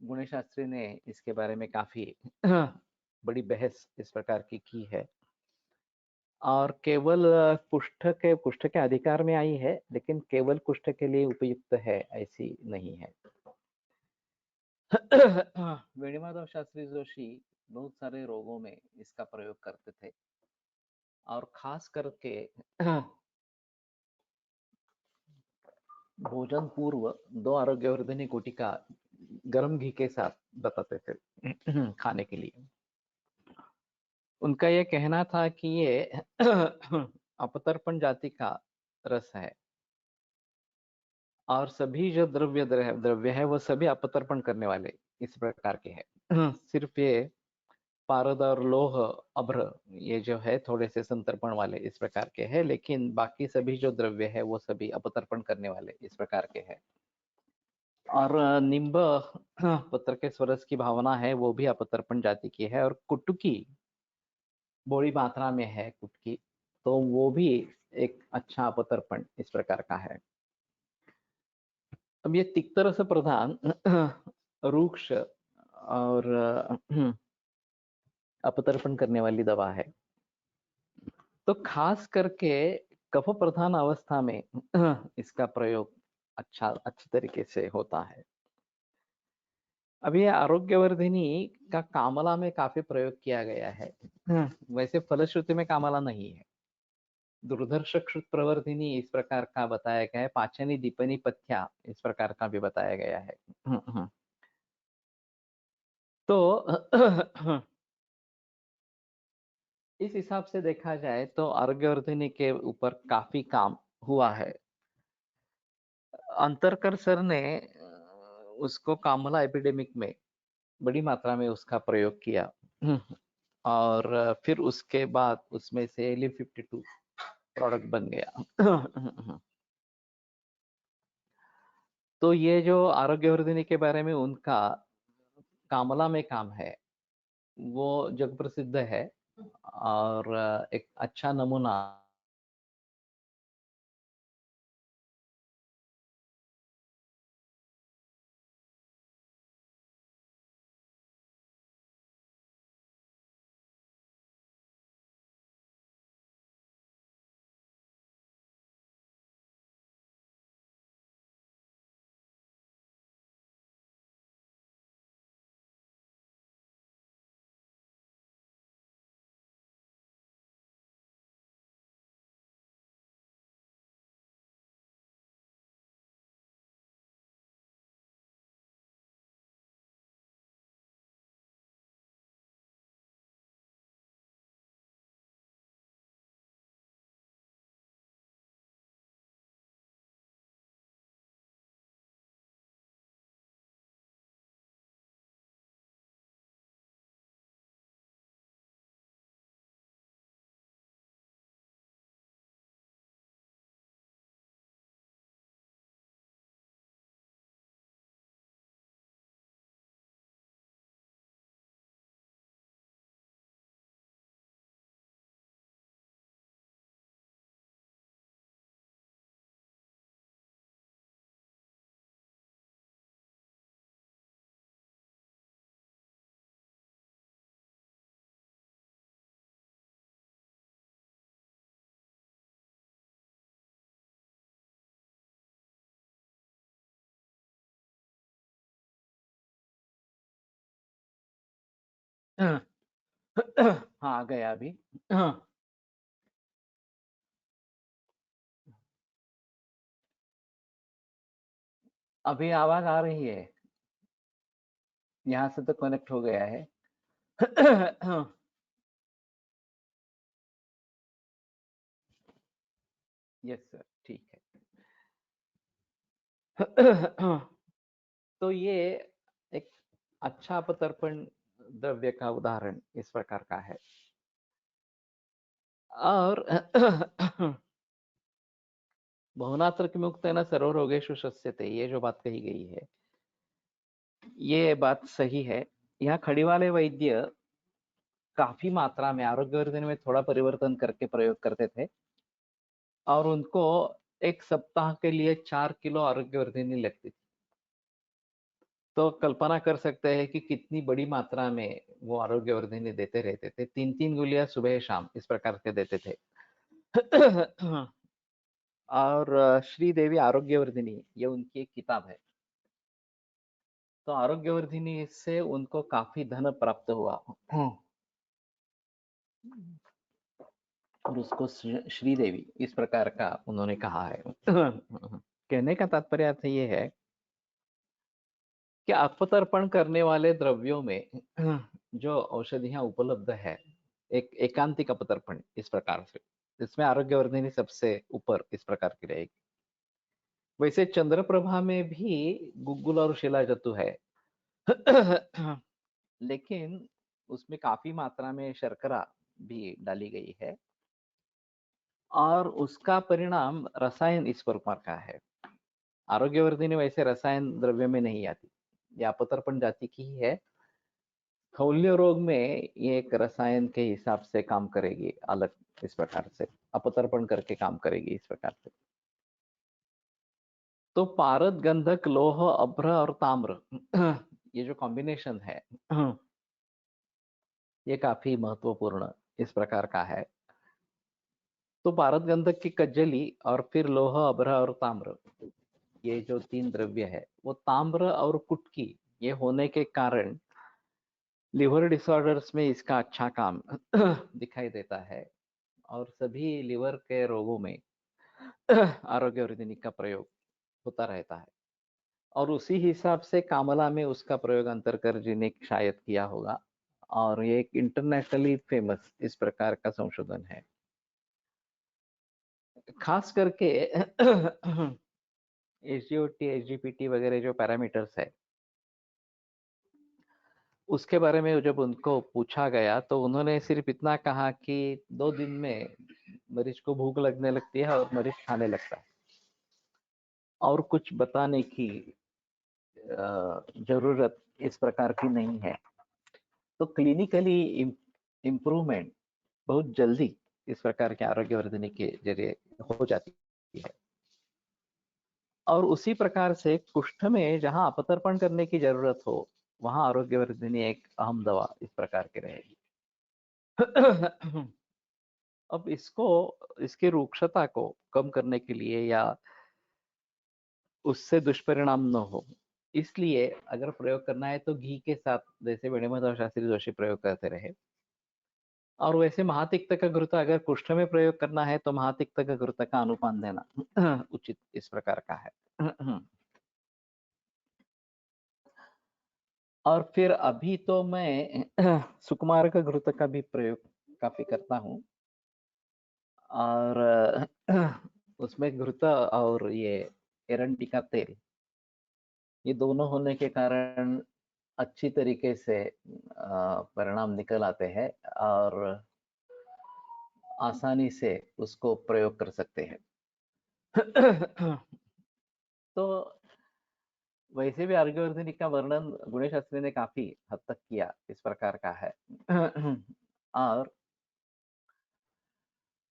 गुणेश शास्त्री ने इसके बारे में काफी बड़ी बहस इस प्रकार की है और केवल कुष्ठ के अधिकार में आई है, लेकिन केवल कुष्ठ के लिए उपयुक्त है ऐसी नहीं है। वेणुमाधव शास्त्री जोशी बहुत सारे रोगों में इसका प्रयोग करते थे और खास करके भोजन पूर्व 2 आरोग्यवर्धिनी गुटिका गर्म घी के साथ बताते थे खाने के लिए। उनका ये कहना था कि ये अपतर्पण जाति का रस है और सभी जो द्रव्य है वो सभी अपतर्पण करने वाले इस प्रकार के हैं। सिर्फ ये पारद और लोह अभ्र ये जो है थोड़े से संतर्पण वाले इस प्रकार के हैं, लेकिन बाकी सभी जो द्रव्य है वो सभी अपतर्पण करने वाले इस प्रकार के हैं। और निम्ब पत्र के स्वरस की भावना है वो भी अपतर्पण जाति की है और कुटुकी बड़ी मात्रा में है कुटकी, तो वो भी एक अच्छा अपतर्पण इस प्रकार का है। अब ये तिक्त रस प्रधान रूक्ष और अपतर्पण करने वाली दवा है। तो खास करके कफ प्रधान अवस्था में इसका प्रयोग अच्छी तरीके से होता है। अब ये आरोग्यवर्धिनी का कामला में काफी प्रयोग किया गया है। वैसे फलश्रुति में कामला नहीं है। दुर्धर्ष प्रवर्धिनी इस प्रकार का बताया गया है, पाचनी दीपनी पथ्या इस प्रकार का भी बताया गया है। तो इस हिसाब से देखा जाए तो आरोग्यवर्धिनी के ऊपर काफी काम हुआ है। अंतरकर सर ने उसको कामला एपिडेमिक में बड़ी मात्रा में उसका प्रयोग किया और फिर उसके बाद उसमें से लिव 52 प्रोडक्ट बन गया। तो ये जो आरोग्यवर्धिनी के बारे में उनका कामला में काम है वो जग प्रसिद्ध है और एक अच्छा नमूना हाँ गया अभी। अभी आवाज आ रही है? यहाँ से तो कनेक्ट हो गया है। यस सर, ठीक है। तो ये एक अच्छा अपतर्पण द्रव्य का उदाहरण इस प्रकार का है। और बहुनात्रक सर्व रोगेषु शस्यते, ये जो बात कही गई है, ये बात सही है। यहाँ खड़ी वाले वैद्य काफी मात्रा में आरोग्यवर्धन में थोड़ा परिवर्तन करके प्रयोग करते थे और उनको एक सप्ताह के लिए 4 किलो आरोग्यवर्धिनी लगती थी। तो कल्पना कर सकते हैं कि कितनी बड़ी मात्रा में वो आरोग्यवर्धिनी देते रहते थे। 3-3 गोलियां सुबह शाम इस प्रकार के देते थे। और श्रीदेवी आरोग्यवर्धिनी, ये उनकी एक किताब है। तो आरोग्यवर्धिनी से उनको काफी धन प्राप्त हुआ और उसको श्रीदेवी इस प्रकार का उन्होंने कहा है। कहने का तात्पर्य अर्थ ये है कि अपतर्पण करने वाले द्रव्यों में जो औषधियां उपलब्ध है, एक एकांतिक अपतर्पण इस प्रकार से, इसमें आरोग्यवर्धिनी सबसे ऊपर इस प्रकार की रहेगी। वैसे चंद्रप्रभा में भी गुग्गुल और शिलाजतु है। लेकिन उसमें काफी मात्रा में शर्करा भी डाली गई है और उसका परिणाम रसायन इस प्रकार का है। आरोग्यवर्धिनी वैसे रसायन द्रव्य में नहीं आती, ये अपतर्पण जाति की ही है। स्थौल्य रोग में ये एक रसायन के हिसाब से काम करेगी, अलग इस प्रकार से अपतर्पण करके काम करेगी इस प्रकार से। तो पारद, गंधक, लोह, अभ्र और ताम्र, ये जो कॉम्बिनेशन है, ये काफी महत्वपूर्ण इस प्रकार का है। तो पारद गंधक की कज्जली और फिर लोह, अभ्र और ताम्र, ये जो 3 द्रव्य है, वो ताम्र और कुटकी ये होने के कारण लिवर डिसऑर्डर्स में इसका अच्छा काम दिखाई देता है और सभी लिवर के रोगों में आरोग्यवर्धिनी का प्रयोग होता रहता है। और उसी हिसाब से कामला में उसका प्रयोग अंतरकर जी ने शायद किया होगा और ये एक इंटरनेशनली फेमस इस प्रकार का संशोधन है। खास करके एसजीओटी, एसजीपीटी वगैरह जो पैरामीटर्स है, उसके बारे में जब उनको पूछा गया तो उन्होंने सिर्फ इतना कहा कि 2 दिन में मरीज को भूख लगने लगती है और मरीज खाने लगता है, और कुछ बताने की जरूरत इस प्रकार की नहीं है। तो क्लिनिकली इम्प्रूवमेंट बहुत जल्दी इस प्रकार के आरोग्यवर्धनी के जरिए हो जाती है। और उसी प्रकार से कुष्ठ में जहां अपतर्पण करने की जरूरत हो, वहां आरोग्यवर्धिनी एक अहम दवा इस प्रकार की रहेगी। अब इसको, इसकी रूक्षता को कम करने के लिए या उससे दुष्परिणाम न हो, इसलिए अगर प्रयोग करना है तो घी के साथ, जैसे वेणुमाधव शास्त्री जोशी प्रयोग करते रहे। और वैसे महातिक्त का घृत अगर कुष्ठ में प्रयोग करना है तो महातिक्त का घृत का अनुपान देना उचित इस प्रकार का है। और फिर अभी तो मैं सुकुमार का घृत का भी प्रयोग काफी करता हूँ और उसमें घृत और ये एरंडी का तेल, ये दोनों होने के कारण अच्छी तरीके से परिणाम निकल आते हैं और आसानी से उसको प्रयोग कर सकते हैं। तो वैसे भी आरोग्यवर्धिनी का वर्णन गुणेश शास्त्री ने काफी हद तक किया इस प्रकार का है। और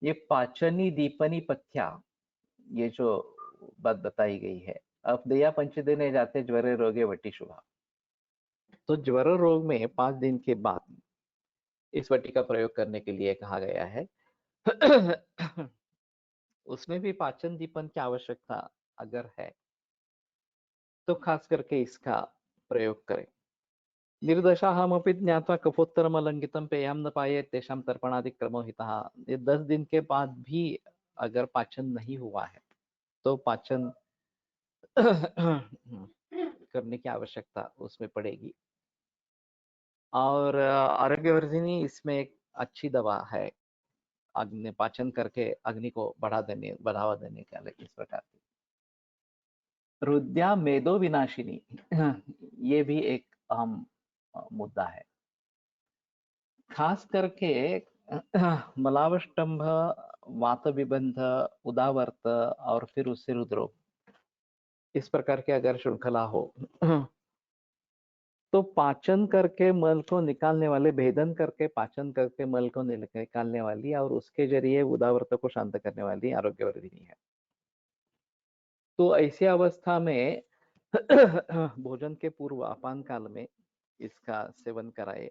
ये पाचनी दीपनी पथ्या, ये जो बात बताई गई है, अब दया पंचदिने जाते ज्वरे रोगे वटी शुभा। तो ज्वर रोग में 5 दिन के बाद इस वटी का प्रयोग करने के लिए कहा गया है। उसमें भी पाचन दीपन की आवश्यकता अगर है तो खास करके इसका प्रयोग करें। निर्दशाहमपि ज्ञात्वा कफोत्तरमलंघितं पेयं न पायेत तेषां तर्पणादिक्रमो हितः। ये 10 दिन के बाद भी अगर पाचन नहीं हुआ है तो पाचन करने की आवश्यकता उसमें पड़ेगी। और आरोग्यवर्धिनी इसमें एक अच्छी दवा है, अग्नि पाचन करके अग्नि को बढ़ावा देने के लिए इस प्रकार की। रुद्या मेदो विनाशिनी, ये भी एक अहम मुद्दा है। खास करके मलावष्टंभ, वात विबंध, उदावर्त और फिर उससे रुद्रोग, इस प्रकार के अगर श्रृंखला हो तो पाचन करके मल को निकालने वाले, भेदन करके पाचन करके मल को निकालने वाली और उसके जरिए उदावर्त को शांत करने वाली आरोग्यवर्धिनी है। तो ऐसी अवस्था में भोजन के पूर्व अपान काल में इसका सेवन कराए।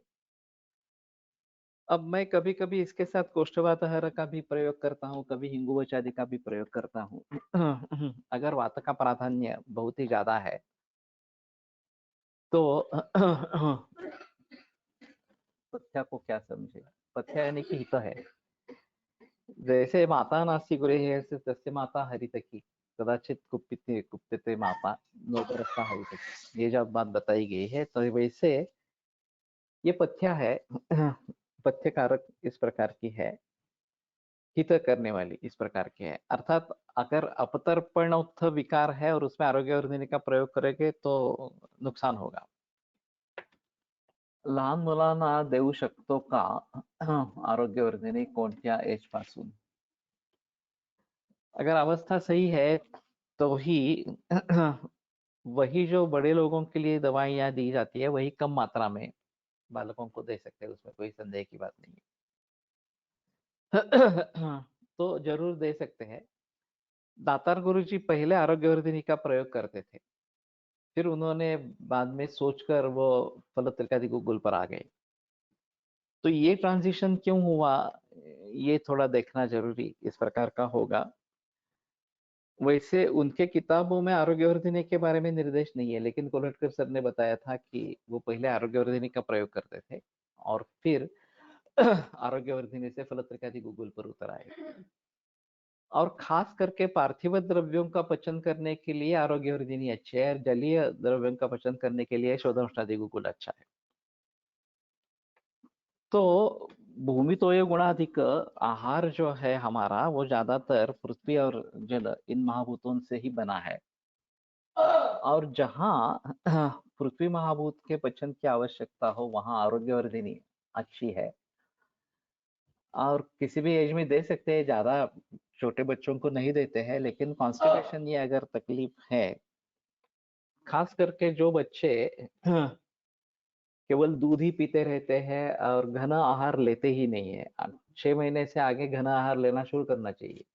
अब मैं कभी कभी इसके साथ कोष्ठवातहर का भी प्रयोग करता हूँ, कभी हिंगुवच आदि का भी प्रयोग करता हूँ। अगर वात का प्राधान्य बहुत ही ज्यादा है तो पथ्य को क्या समझे, पथ्य यानी कि हित है। जैसे माता नास्ति गृहे तस्य माता हरितकी, कदाचित कुप्यते माता नोपरस्था हरितकी, ये जब बात बताई गई है तो वैसे ये पथ्य है। पथ्य कारक इस प्रकार की है, हित करने वाली इस प्रकार की है। अर्थात अगर अपतर्पणोत्थ विकार है और उसमें आरोग्यवर्धिनी का प्रयोग करेंगे तो नुकसान होगा। लहान मुलांना देऊ शकतो का आरोग्यवर्धिनी कोणत्या एज पासून? अगर अवस्था सही है तो ही वही जो बड़े लोगों के लिए दवाइयाँ दी जाती है वही कम मात्रा में बालकों को दे सकते हैं, उसमें कोई संदेह की बात नहीं है। तो जरूर दे सकते हैं। दातार गुरुजी पहले आरोग्यवर्धिनी का प्रयोग करते थे, फिर उन्होंने बाद में सोचकर वो फलत्रिकादि गुगुल पर आ गए। तो ये ट्रांजिशन क्यों हुआ, ये थोड़ा देखना जरूरी इस प्रकार का होगा। वैसे उनके किताबों में आरोग्यवर्धिनी के बारे में निर्देश नहीं है, लेकिन कोल्हटकर सर ने बताया था कि वो पहले आरोग्यवर्धिनी का प्रयोग करते थे और फिर आरोग्यवर्धिनी से फलत्रिकादि गुगुल पर उतर आए। और खास करके पार्थिव द्रव्यों का पचन करने के लिए आरोग्यवर्धिनी अच्छी है और जलीय द्रव्यों का पचन करने के लिए शोधनौषधादि गुगुल अच्छा है। तो भूमितोय गुणाधिक आहार जो है हमारा वो ज्यादातर पृथ्वी और जल, इन महाभूतों से ही बना है। और जहाँ पृथ्वी महाभूत के पचन की आवश्यकता हो वहां आरोग्यवर्धिनी अच्छी है। और किसी भी एज में दे सकते हैं, ज्यादा छोटे बच्चों को नहीं देते हैं, लेकिन कॉन्स्टिपेशन ये अगर तकलीफ है, खास करके जो बच्चे केवल दूध ही पीते रहते हैं और घना आहार लेते ही नहीं है, 6 महीने से आगे घना आहार लेना शुरू करना चाहिए।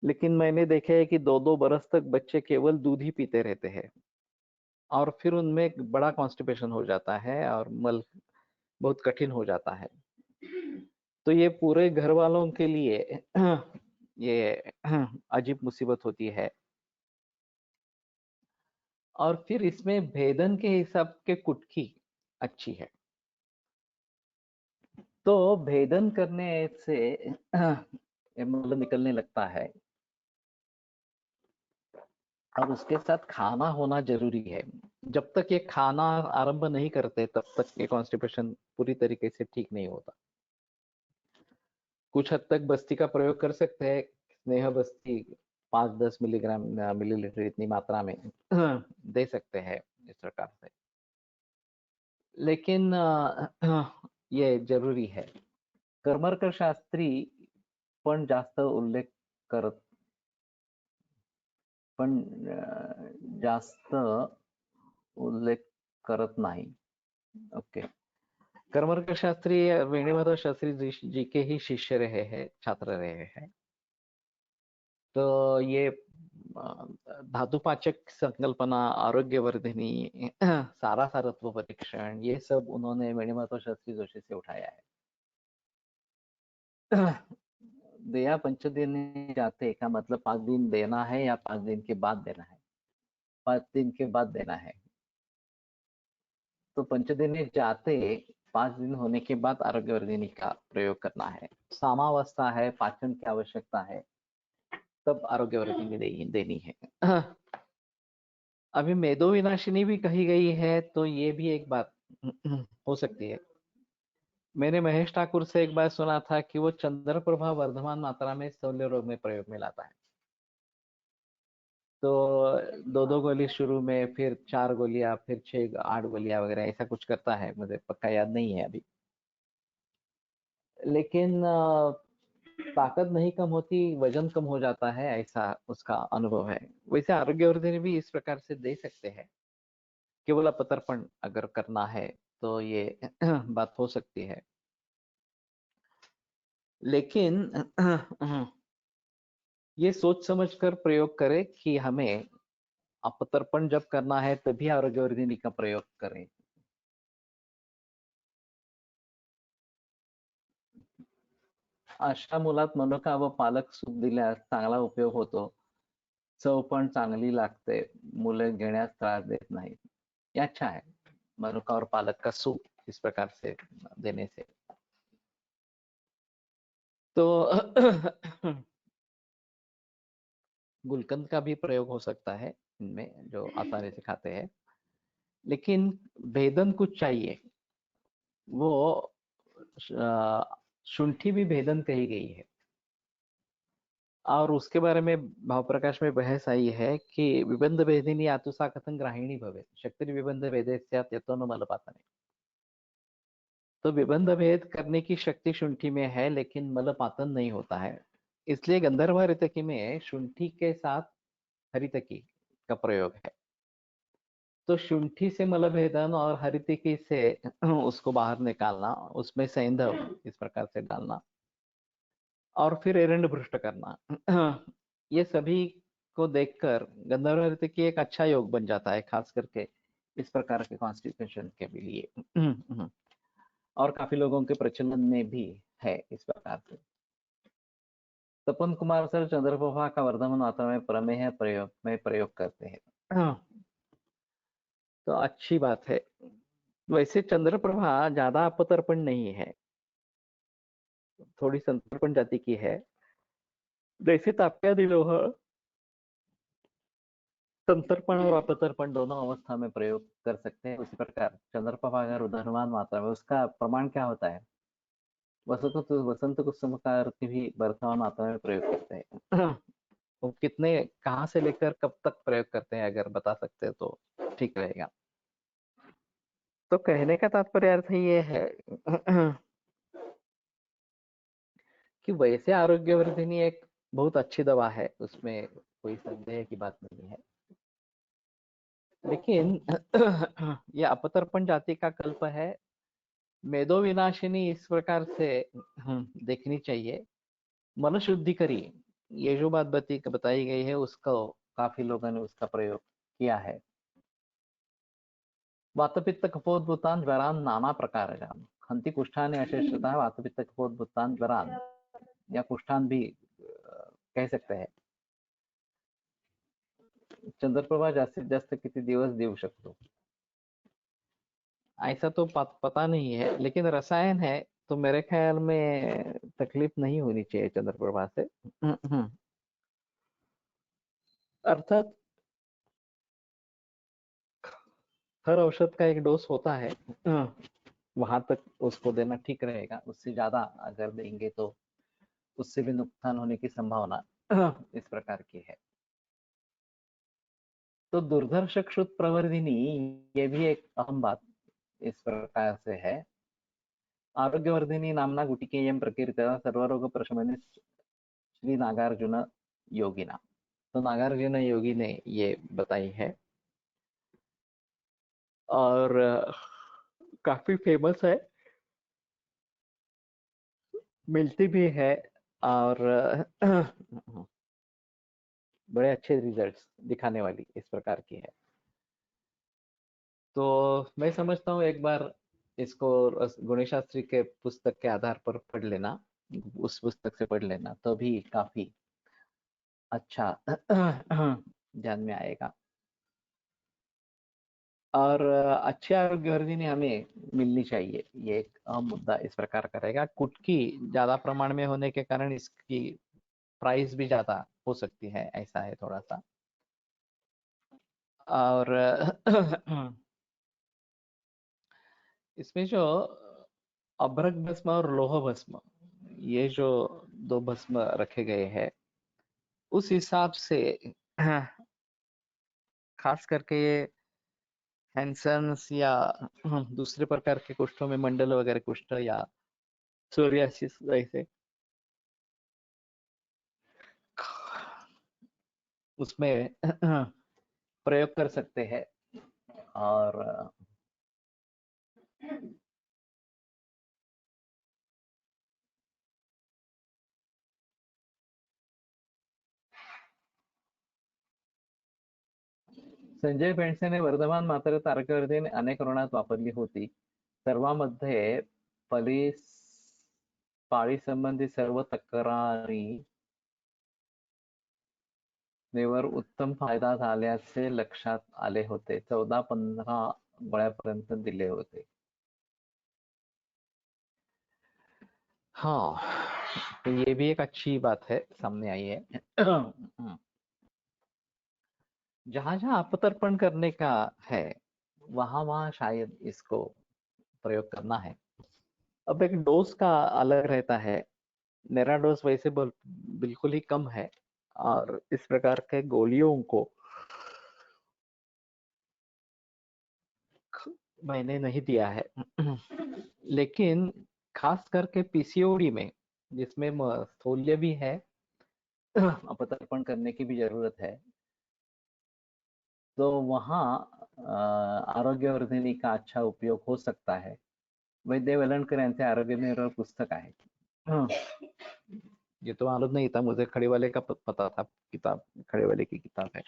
लेकिन मैंने देखा है कि 2-2 बरस तक बच्चे केवल दूध ही पीते रहते हैं और फिर उनमें एक बड़ा कॉन्स्टिपेशन हो जाता है और मल बहुत कठिन हो जाता है। तो ये पूरे घर वालों के लिए ये अजीब मुसीबत होती है। और फिर इसमें भेदन के हिसाब के कुटकी अच्छी है। तो भेदन करने से ये मल निकलने लगता है और उसके साथ खाना होना जरूरी है। जब तक ये खाना आरंभ नहीं करते तब तक ये कॉन्स्टिपेशन पूरी तरीके से ठीक नहीं होता। कुछ हद तक बस्ती का प्रयोग कर सकते हैं, स्नेह बस्ती 5-10 मिलीग्राम मिलीलीटर इतनी मात्रा में दे सकते हैं इस प्रकार से। लेकिन ये जरूरी है। करमरकर शास्त्री पण जास्त उल्लेख करत पण जास्त उल्लेख करत नाही। ओके। करमरकर शास्त्री वेणुमाधव शास्त्री जी के ही शिष्य रहे हैं, छात्र रहे हैं। तो ये धातुपाचक संकल्पना, आरोग्यवर्धिनी, सारा सारत्व परीक्षण, ये सब उन्होंने वेणुमाधव शास्त्री जोशी से उठाया है। दिया 5 दिन जाते का मतलब 5 दिन देना है या 5 दिन के बाद देना है? 5 दिन के बाद देना है। तो 5 दिन जाते 5 दिन होने के बाद आरोग्यवर्धिनी का प्रयोग करना है। सामावस्था है, पाचन की आवश्यकता है, तब आरोग्यवर्धिनी देनी है। अभी मेदो विनाशिनी भी कही गई है, तो ये भी एक बात हो सकती है। मैंने महेश ठाकुर से एक बार सुना था कि वो चंद्रप्रभा वर्धमान मात्रा में स्थूल रोग में प्रयोग में लाता है। तो 2-2 गोली शुरू में, फिर 4 गोलियां, फिर 6-8 गोलियां वगैरह, ऐसा कुछ करता है, मुझे पक्का याद नहीं है अभी। लेकिन ताकत नहीं कम होती, वजन कम हो जाता है, ऐसा उसका अनुभव है। वैसे आरोग्यवर्धिनी भी इस प्रकार से दे सकते हैं। केवल अपतर्पण अगर करना है तो ये बात हो सकती है। लेकिन ये सोच समझ कर प्रयोग करें कि हमें अपतर्पण जब करना है तभी आरोग्यवर्धिनी का प्रयोग करें। अशा मुलात मनुका व पालक सूप दिल्यास चांगला उपयोग होतो. चव पण चांगली लागते. मुले घेण्यास त्रास देत नाहीत. ये अच्छा है, मनुका और पालक का सूप इस प्रकार से देने से। तो गुलकंद का भी प्रयोग हो सकता है इनमें, जो आसानी से खाते हैं। लेकिन भेदन कुछ चाहिए। वो शुंठी भी भेदन कही गई है, और उसके बारे में भाव प्रकाश में बहस आई है कि विबंध भेदिनी आतुसा कथन ग्राहिणी भवे शक्ति विबंध भेदे स्यात् यतो न मलपातने। तो विबंध भेद करने की शक्ति शुंठी में है, लेकिन मलपातन नहीं होता है। इसलिए गंधर्व हरितकी में शुंठी के साथ हरितकी का प्रयोग है। तो शुंठी से मलभेदन और हरितकी से उसको बाहर निकालना, उसमें सैंधव इस प्रकार से डालना, और फिर एरंड भ्रष्ट करना, ये सभी को देखकर गंधर्व हरितकी एक अच्छा योग बन जाता है, खास करके इस प्रकार के कॉन्स्टिट्यूशन के लिए। और काफी लोगों के प्रचलन में भी है इस प्रकार से। तपन कुमार सर चंद्रप्रभा का वर्धमान मात्रा में प्रमेय प्रयोग में प्रयोग करते हैं। तो अच्छी बात है। वैसे चंद्रप्रभा ज्यादा अपतर्पण नहीं है, थोड़ी संतर्पण जाति की है। जैसे ताप्यादि लोह संतर्पण और अपतर्पण दोनों अवस्था में प्रयोग कर सकते हैं, उसी प्रकार चंद्रप्रभा अगर उदरमान मात्रा में, उसका प्रमाण क्या होता है? वसंत कुसुम का अर्थ भी वर्तमान मात्रा में प्रयोग करते हैं। वो कितने, कहाँ से लेकर कब तक प्रयोग करते हैं, अगर बता सकते हैं तो ठीक रहेगा। तो कहने का तात्पर्य अर्थ ये है कि वैसे आरोग्यवर्धिनी एक बहुत अच्छी दवा है, उसमें कोई संदेह की बात नहीं है। लेकिन ये अपतर्पण जाति का कल्प है। मेदो विनाशिनी इस प्रकार से देखनी चाहिए। मन शुद्धि करी, ये जो बात बताई गई है, उसको काफी लोगों ने उसका प्रयोग किया है। वातपित्त कफोद्भूतान ज्वरान नाना प्रकार हंति कुष्ठान अशेषता वातपित्त कफोद्भूतान ज्वरान, या कुष्ठान भी कह सकते हैं। चंद्रप्रभा जास्तीत जास्त किती दिवस देऊ शकतो, ऐसा तो पता नहीं है, लेकिन रसायन है तो मेरे ख्याल में तकलीफ नहीं होनी चाहिए चंद्रप्रभा से। अर्थात हर औषध का एक डोज होता है, वहां तक उसको देना ठीक रहेगा। उससे ज्यादा अगर देंगे तो उससे भी नुकसान होने की संभावना इस प्रकार की है। तो दुर्धर्ष क्षुत प्रवर्धिनी, ये भी एक अहम बात इस प्रकार से है। आरोग्यवर्धिनी नामना गुटिकेयम प्रकीर्तिता सर्वरोग प्रशमने श्री नागार्जुन योगिना। तो नागार्जुन योगी ने ये बताई है, और काफी फेमस है, मिलती भी है, और बड़े अच्छे रिजल्ट्स दिखाने वाली इस प्रकार की है। तो मैं समझता हूँ एक बार इसको गुणेश शास्त्री के पुस्तक के आधार पर पढ़ लेना, उस पुस्तक से पढ़ लेना, तो भी काफी अच्छा ध्यान में आएगा। और अच्छे आरोग्यवर्धिनी हमें मिलनी चाहिए, ये एक अहम मुद्दा इस प्रकार का रहेगा। कुटकी ज्यादा प्रमाण में होने के कारण इसकी प्राइस भी ज्यादा हो सकती है, ऐसा है थोड़ा सा। और इसमें जो अभ्रक भस्म और लोह भस्म, ये जो दो भस्म रखे गए हैं, उस हिसाब से खास करके ये हैंसन्स या दूसरे प्रकार के कुष्ठों में मंडल वगैरह कुष्ठ या सोरियासिस जैसे उसमें प्रयोग कर सकते हैं। और संजय पेंडसेने वर्धमान मात्रा तारकावर्धीने अनेक रुग्णात वापरली होती. सर्वांमध्ये पाळीसंबंधी सर्व तक्रारी वर उत्तम फायदा झाल्याचे लक्षात आले होते. 14-15 गोळ्यापर्यंत दिले होते. हाँ, तो ये भी एक अच्छी बात है, सामने आई है. जहां जहां अपतर्पण करने का है, वहां वहां शायद इसको प्रयोग करना है. अब एक डोज का अलग रहता है. मेरा डोज वैसे बिल्कुल ही कम है, और इस प्रकार के गोलियों को मैंने नहीं दिया है. लेकिन खास करके पीसीओडी में, जिसमें स्थूल्य भी है, अपतर्पण करने की भी जरूरत है, तो वहाँ आरोग्यवर्धिनी का अच्छा उपयोग हो सकता है. वैद्य वेलणकर यांचे आरोग्यनिर्भर पुस्तक आहे. ये तो मालूम नहीं था मुझे, खड़े वाले का पता था, किताब खड़े वाले की किताब है,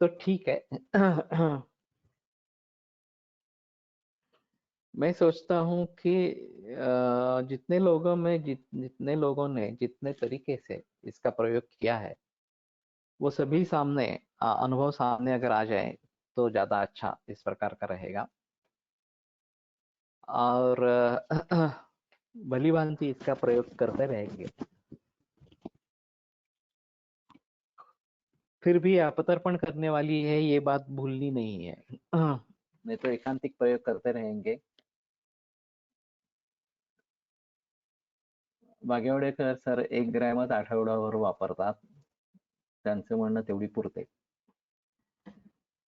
तो ठीक है. मैं सोचता हूँ कि जितने लोगों ने जितने तरीके से इसका प्रयोग किया है, वो सभी सामने अनुभव सामने अगर आ जाए तो ज्यादा अच्छा इस प्रकार का रहेगा. और भली भांति इसका प्रयोग करते रहेंगे. फिर भी अपतर्पण करने वाली है, ये बात भूलनी नहीं है. नहीं तो एकांतिक प्रयोग करते रहेंगे. वाघेवडेकर सर 1 ग्रॅमच आठवड्यावर वापरतात. त्यांचं म्हणणं तेवढी पुरते.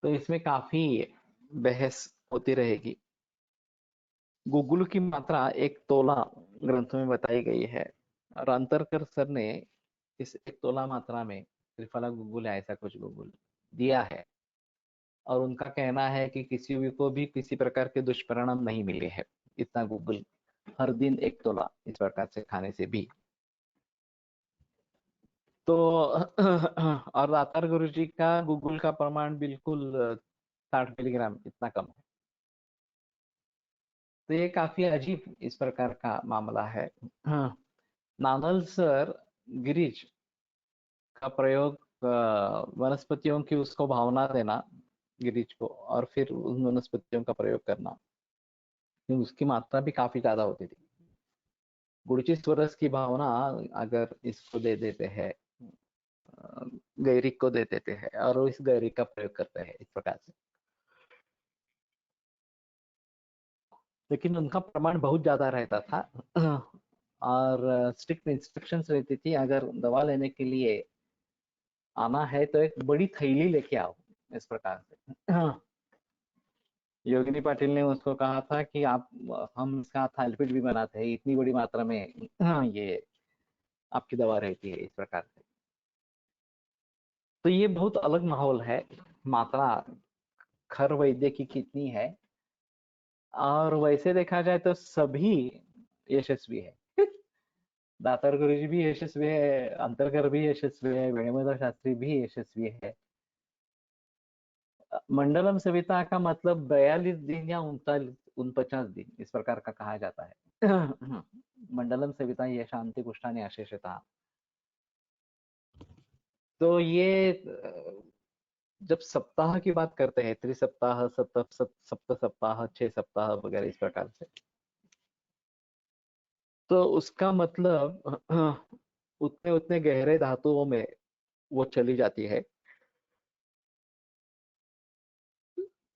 तो इसमें काफी बहस होती रहेगी. गुगुल की मात्रा 1 तोला ग्रंथों में बताई गई है, और अंतरकर सर ने इस 1 तोला मात्रा में त्रिफला गुगुल ऐसा कुछ गुगुल दिया है, और उनका कहना है कि किसी भी को भी किसी प्रकार के दुष्परिणाम नहीं मिले हैं इतना गुगुल हर दिन 1 तोला इस प्रकार से खाने से भी. तो और दातार गुरु जी का गुगुल का प्रमाण बिल्कुल 60 मिलीग्राम इतना कम है. तो ये काफी अजीब इस प्रकार का मामला है. नानल सर गिरीज का प्रयोग, वनस्पतियों की उसको भावना देना गिरीज को, और फिर उन वनस्पतियों का प्रयोग करना, उसकी मात्रा भी काफी ज्यादा होती थी. गुड़चिस वरस की भावना अगर इसको दे देते हैं, गैरिक को दे देते हैं, और वो इस गैरिक का प्रयोग करते हैं इस प्रकार से. लेकिन उनका प्रमाण बहुत ज्यादा रहता था. और स्ट्रिक्ट इंस्ट्रक्शंस रहती थी, अगर दवा लेने के लिए आना है तो एक बड़ी थैली लेके आओ, इस प्रकार से. योगिनी पाटिल ने उसको कहा था कि आप, हम इसका थालीपीठ भी बनाते हैं, इतनी बड़ी मात्रा में ये आपकी दवा रहती है, इस प्रकार से. तो ये बहुत अलग माहौल है. मात्रा खर वैद्य की कितनी है, और वैसे देखा जाए तो सभी यशस्वी है. दातार गुरुजी भी यशस्वी है, अंतरकर भी यशस्वी है, वेणुमाधव शास्त्री भी यशस्वी है. मंडलम सविता का मतलब 42 दिन या 49 दिन इस प्रकार का कहा जाता है. मंडलम सविता ये शांति कुष्ठानी अशेषता. तो ये जब सप्ताह की बात करते हैं, त्रिसप्ताह, सप्त सप्ताह, 6 सप्ताह वगैरह इस प्रकार से, तो उसका मतलब उतने उतने गहरे धातुओं में वो चली जाती है.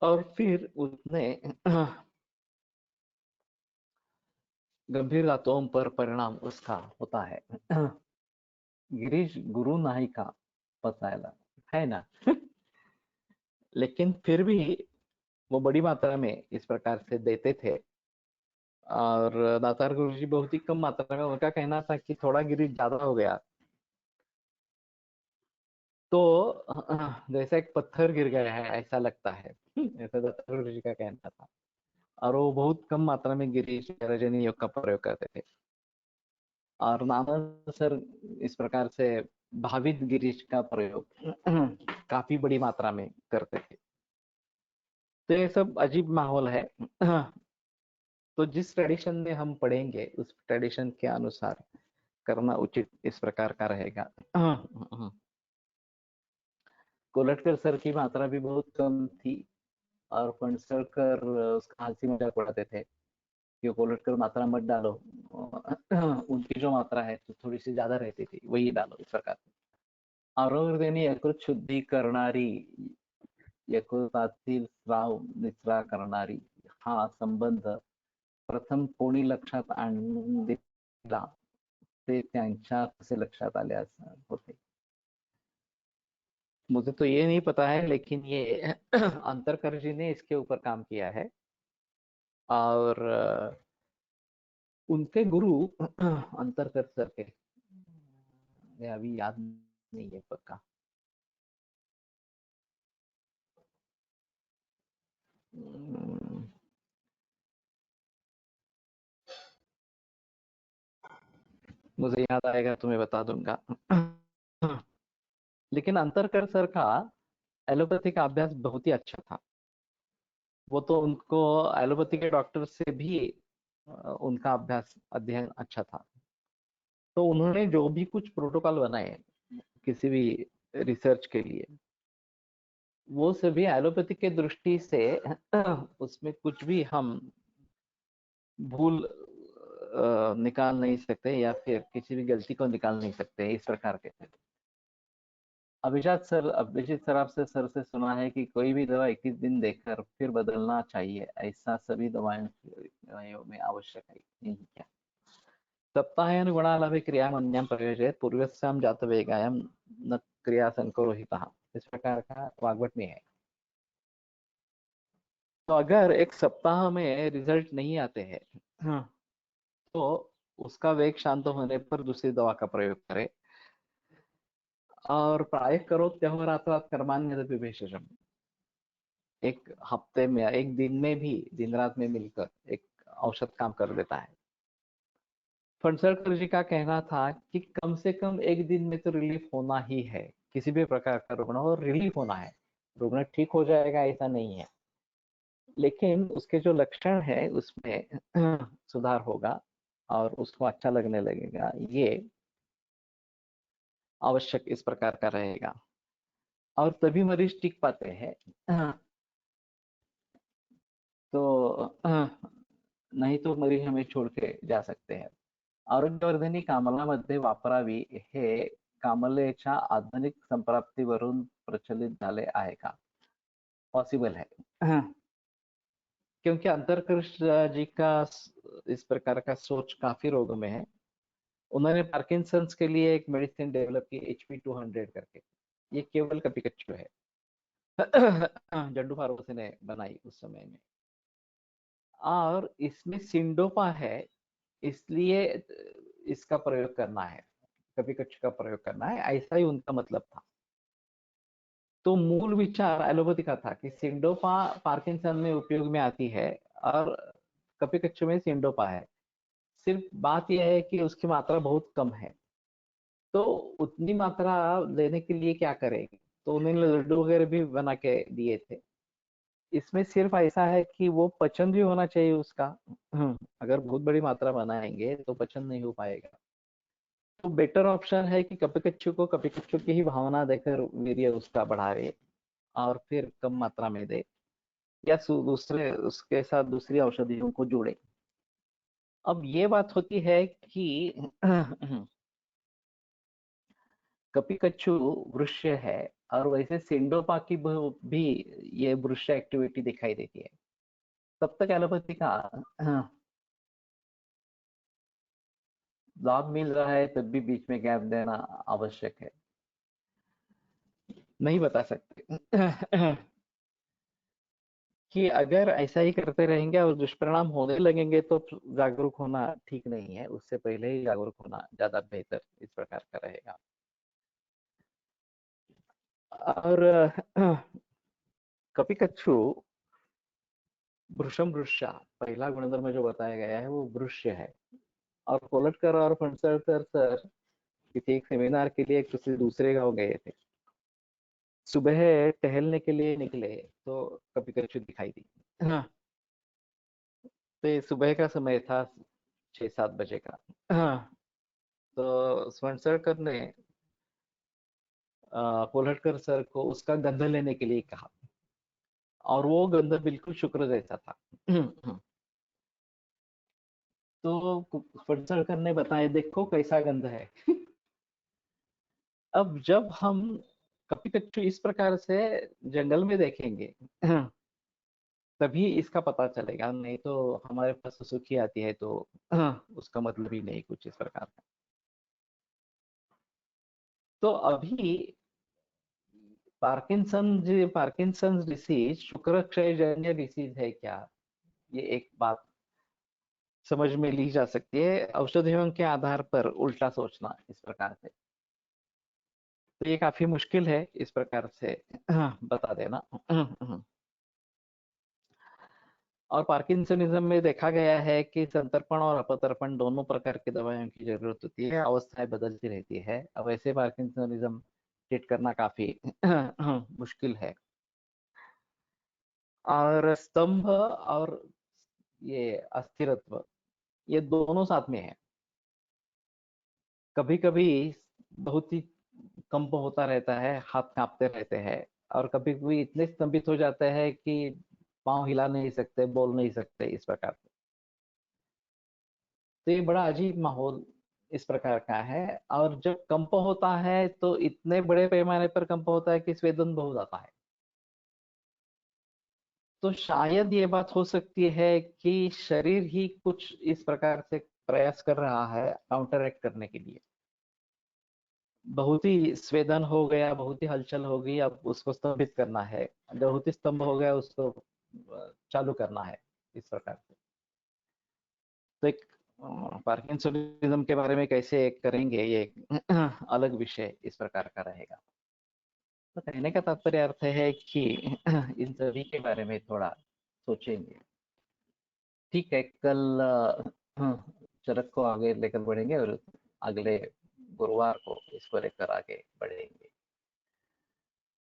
और फिर उसने गंभीर धातुओं पर परिणाम उसका होता है। गिरीश गुरु नाही का पचायला, है ना? लेकिन फिर भी वो बड़ी मात्रा में इस प्रकार से देते थे, और दातार गुरु जी बहुत ही कम मात्रा में, उनका कहना था कि थोड़ा गिरीश ज्यादा हो गया तो जैसे एक पत्थर गिर गया है ऐसा लगता है। ऐसा दातार गुरु जी का कहना था। और वो बहुत कम मात्रा में गिरीश रजनी योग का प्रयोग करते थे। और नाना सर इस प्रकार से भावित गिरीश का प्रयोग काफी बड़ी मात्रा में करते थे। तो ये सब अजीब माहौल है। तो जिस ट्रेडिशन में हम पढ़ेंगे उस ट्रेडिशन के अनुसार करना उचित इस प्रकार का रहेगा। कोलटकर सर की मात्रा भी बहुत कम थी, और फणसलकर उसका हंसी मजाक उड़ाते थे कि कोलटकर मात्रा मत डालो, उनकी जो मात्रा है तो थोड़ी सी ज्यादा रहती थी, वही डालो इस प्रकार। आरोग्यने यकृत शुद्धी करणारी, यकृतातील स्राव निचरा करणारी, हा संबंध प्रथम कोणी लक्षात आणून दिला ते त्यांच्या कसे लक्षात आले असं होते। मुझे तो ये नहीं पता है, लेकिन ये अंतरकर जी ने इसके ऊपर काम किया है। और उनके गुरु अंतरकर सर के, ये अभी याद नहीं है पक्का। मुझे याद आएगा तो मैं बता दूंगा। लेकिन अंतरकर सर का एलोपैथी का अभ्यास बहुत ही अच्छा था। वो तो उनको एलोपैथी के डॉक्टर से भी उनका अभ्यास अध्ययन अच्छा था। तो उन्होंने जो भी कुछ प्रोटोकॉल बनाए किसी भी रिसर्च के लिए, वो सभी एलोपैथी के दृष्टि से उसमें कुछ भी हम भूल निकाल नहीं सकते, या फिर किसी भी गलती को निकाल नहीं सकते, इस प्रकार के थे। अभिजीत सर आपसे सर से सुना है कि कोई भी दवा 21 दिन देकर फिर बदलना चाहिए, ऐसा सभी दवाओं में आवश्यक है नहीं क्या? सप्ताहानुगुणालभे क्रियामन्यं प्रयोजयेत् पूर्वस्यां जातवेगायां न क्रिया संकरोहितः, इस प्रकार का वाग्वट में है। तो अगर एक सप्ताह में रिजल्ट नहीं आते हैं, हाँ, तो उसका वेग शांत होने पर दूसरी दवा का प्रयोग करें। और प्राय करो त्यवरात्रात कर्मान्यदपि विशेषम, एक हफ्ते में एक दिन में भी दिन रात में मिलकर एक औषध काम कर देता है। फणसलकर जी का कहना था कि कम से कम एक दिन में तो रिलीफ होना ही है, किसी भी प्रकार का रुग्ण हो रिलीफ होना है। रुग्ण ठीक हो जाएगा ऐसा नहीं है, लेकिन उसके जो लक्षण है उसमें सुधार होगा और उसको अच्छा लगने लगेगा, ये आवश्यक इस प्रकार का रहेगा। और तभी मरीज टिक पाते हैं। तो नहीं तो मरीज हमें छोड़ के जा सकते हैं। आरोग्यवर्धिनी कामलामध्ये वापरावी हे कामलेच्या आधुनिक संप्राप्तीवरून प्रचलित झाले आहे का? पॉसिबल है। क्योंकि अंतरकृष जी का इस प्रकार का सोच काफी रोगों में है। उन्होंने पार्किंसंस के लिए एक मेडिसिन डेवलप की HP200 करके, ये केवल कपिकच्चू है। जड्डू फार्मेसी ने बनाई उस समय में। और इसमें सिंडोपा है, इसलिए इसका प्रयोग करना है, कपिकच्चू का प्रयोग करना है, ऐसा ही उनका मतलब था। तो मूल विचार एलोपैथी का था कि सिंडोपा पार्किंसन में उपयोग में आती है, और कपिकच्चू में सिंडोपा है। सिर्फ बात यह है कि उसकी मात्रा बहुत कम है, तो उतनी मात्रा लेने के लिए क्या करेंगे? तो उन्होंने लड्डू वगैरह भी बना के दिए थे। इसमें सिर्फ ऐसा है कि वो पचन भी होना चाहिए उसका। अगर बहुत बड़ी मात्रा बनाएंगे तो पचन नहीं हो पाएगा। तो बेटर ऑप्शन है कि कपिकच्चू को कपिकच्चू की ही भावना देकर वीर्य उसका बढ़ावे, और फिर कम मात्रा में दे, या दूसरे उसके साथ दूसरी औषधियों को जोड़े। अब ये बात होती है कि कपिकच्छु वृक्ष है और वैसे सेंडोपा की भी ये वृक्ष एक्टिविटी दिखाई देती है। तब तक एलोपैथी का लाभ मिल रहा है, तब भी बीच में गैप देना आवश्यक है। नहीं बता सकते कि अगर ऐसा ही करते रहेंगे और दुष्परिणाम होने लगेंगे तो जागरूक होना ठीक नहीं है, उससे पहले ही जागरूक होना ज्यादा बेहतर इस प्रकार का रहेगा। और कपिकच्छु वृषम वृक्षा, पहला गुणधर्म जो बताया गया है वो वृक्ष है। और कोलटकर और फणसरकर सर किसी एक सेमिनार के लिए किसी दूसरे गांव गए थे। सुबह टहलने के लिए निकले तो कपिकच्छु दिखाई दी। हाँ, तो ये सुबह का समय था, 6-7 बजे का। हाँ, तो स्वर्ण ने कोल्हटकर सर को उसका गंध लेने के लिए कहा और वो गंध बिल्कुल शुक्र जैसा था। तो स्वर्ण ने बताया, देखो कैसा गंध है। अब जब हम कपिकच्छु इस प्रकार से जंगल में देखेंगे तभी इसका पता चलेगा, नहीं तो हमारे पास सुसुखी आती है तो उसका मतलब ही नहीं कुछ इस प्रकार का। तो अभी पार्किंसन डिसीज शुक्र क्षय जन्य डिसीज है क्या, ये एक बात समझ में ली जा सकती है औषधियों के आधार पर उल्टा सोचना इस प्रकार से। तो ये काफी मुश्किल है इस प्रकार से बता देना। और पार्किंसनिज्म में देखा गया है कि संतर्पण और अपतर्पण दोनों प्रकार की दवाइयों की जरूरत होती है, अवस्थाएं बदलती रहती है। अब ऐसे पार्किंसनिज्म ट्रीट करना काफी मुश्किल है। और स्तंभ और ये अस्थिरत्व, ये दोनों साथ में है। कभी कभी बहुत ही कंप होता रहता है, हाथ कांपते रहते हैं, और कभी कभी इतने स्तंभित हो जाते हैं कि पांव हिला नहीं सकते, बोल नहीं सकते इस प्रकार से। तो ये बड़ा अजीब माहौल इस प्रकार का है। और जब कंप होता है तो इतने बड़े पैमाने पर कंप होता है कि स्वेदन बहुत आता है। तो शायद ये बात हो सकती है कि शरीर ही कुछ इस प्रकार से प्रयास कर रहा है काउंटर एक्ट करने के लिए। बहुत ही स्वेदन हो गया, बहुत ही हलचल हो गई, अब उसको स्तंभित करना है। बहुत ही स्तंभ हो गया, उसको चालू करना है इस प्रकार से। तो एक पार्किंसनिज्म के बारे में कैसे करेंगे, ये एक अलग विषय इस प्रकार का रहेगा। तो कहने का तात्पर्य अर्थ है कि इन सभी के बारे में थोड़ा सोचेंगे। ठीक है, कल चरक को आगे लेकर बढ़ेंगे और अगले गुरुवार को इसको लेकर आगे बढ़ेंगे।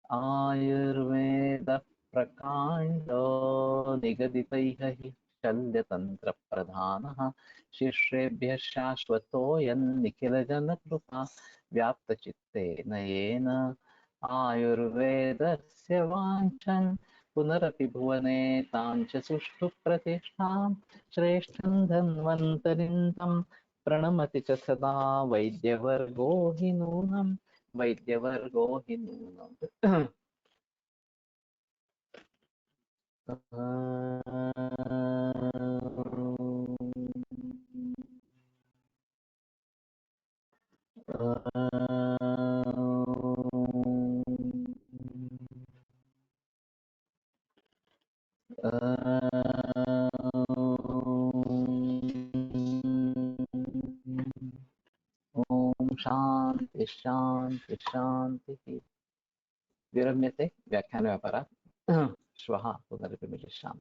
आयुर्वेद प्रकांडो निगदितैः हि शल्यतन्त्रप्रधानः शिष्येभ्यः शाश्वतोऽयन्निखिलजनकृपा व्याप्तचित्तेन येन आयुर्वेदस्य वाञ्छन् पुनरपि भुवने तां च सुष्ठु प्रतिष्ठां श्रेष्ठं धन्वन्तरिं तं प्रणमति च सदा वैद्यवर्गो हि नूनम् वैद्यवर्गो हि नूनम्। ओम शांति शांति शांति। विरम्यते व्याख्यानव्यापारात्। श्वः पुनरपि मिलिष्यामः।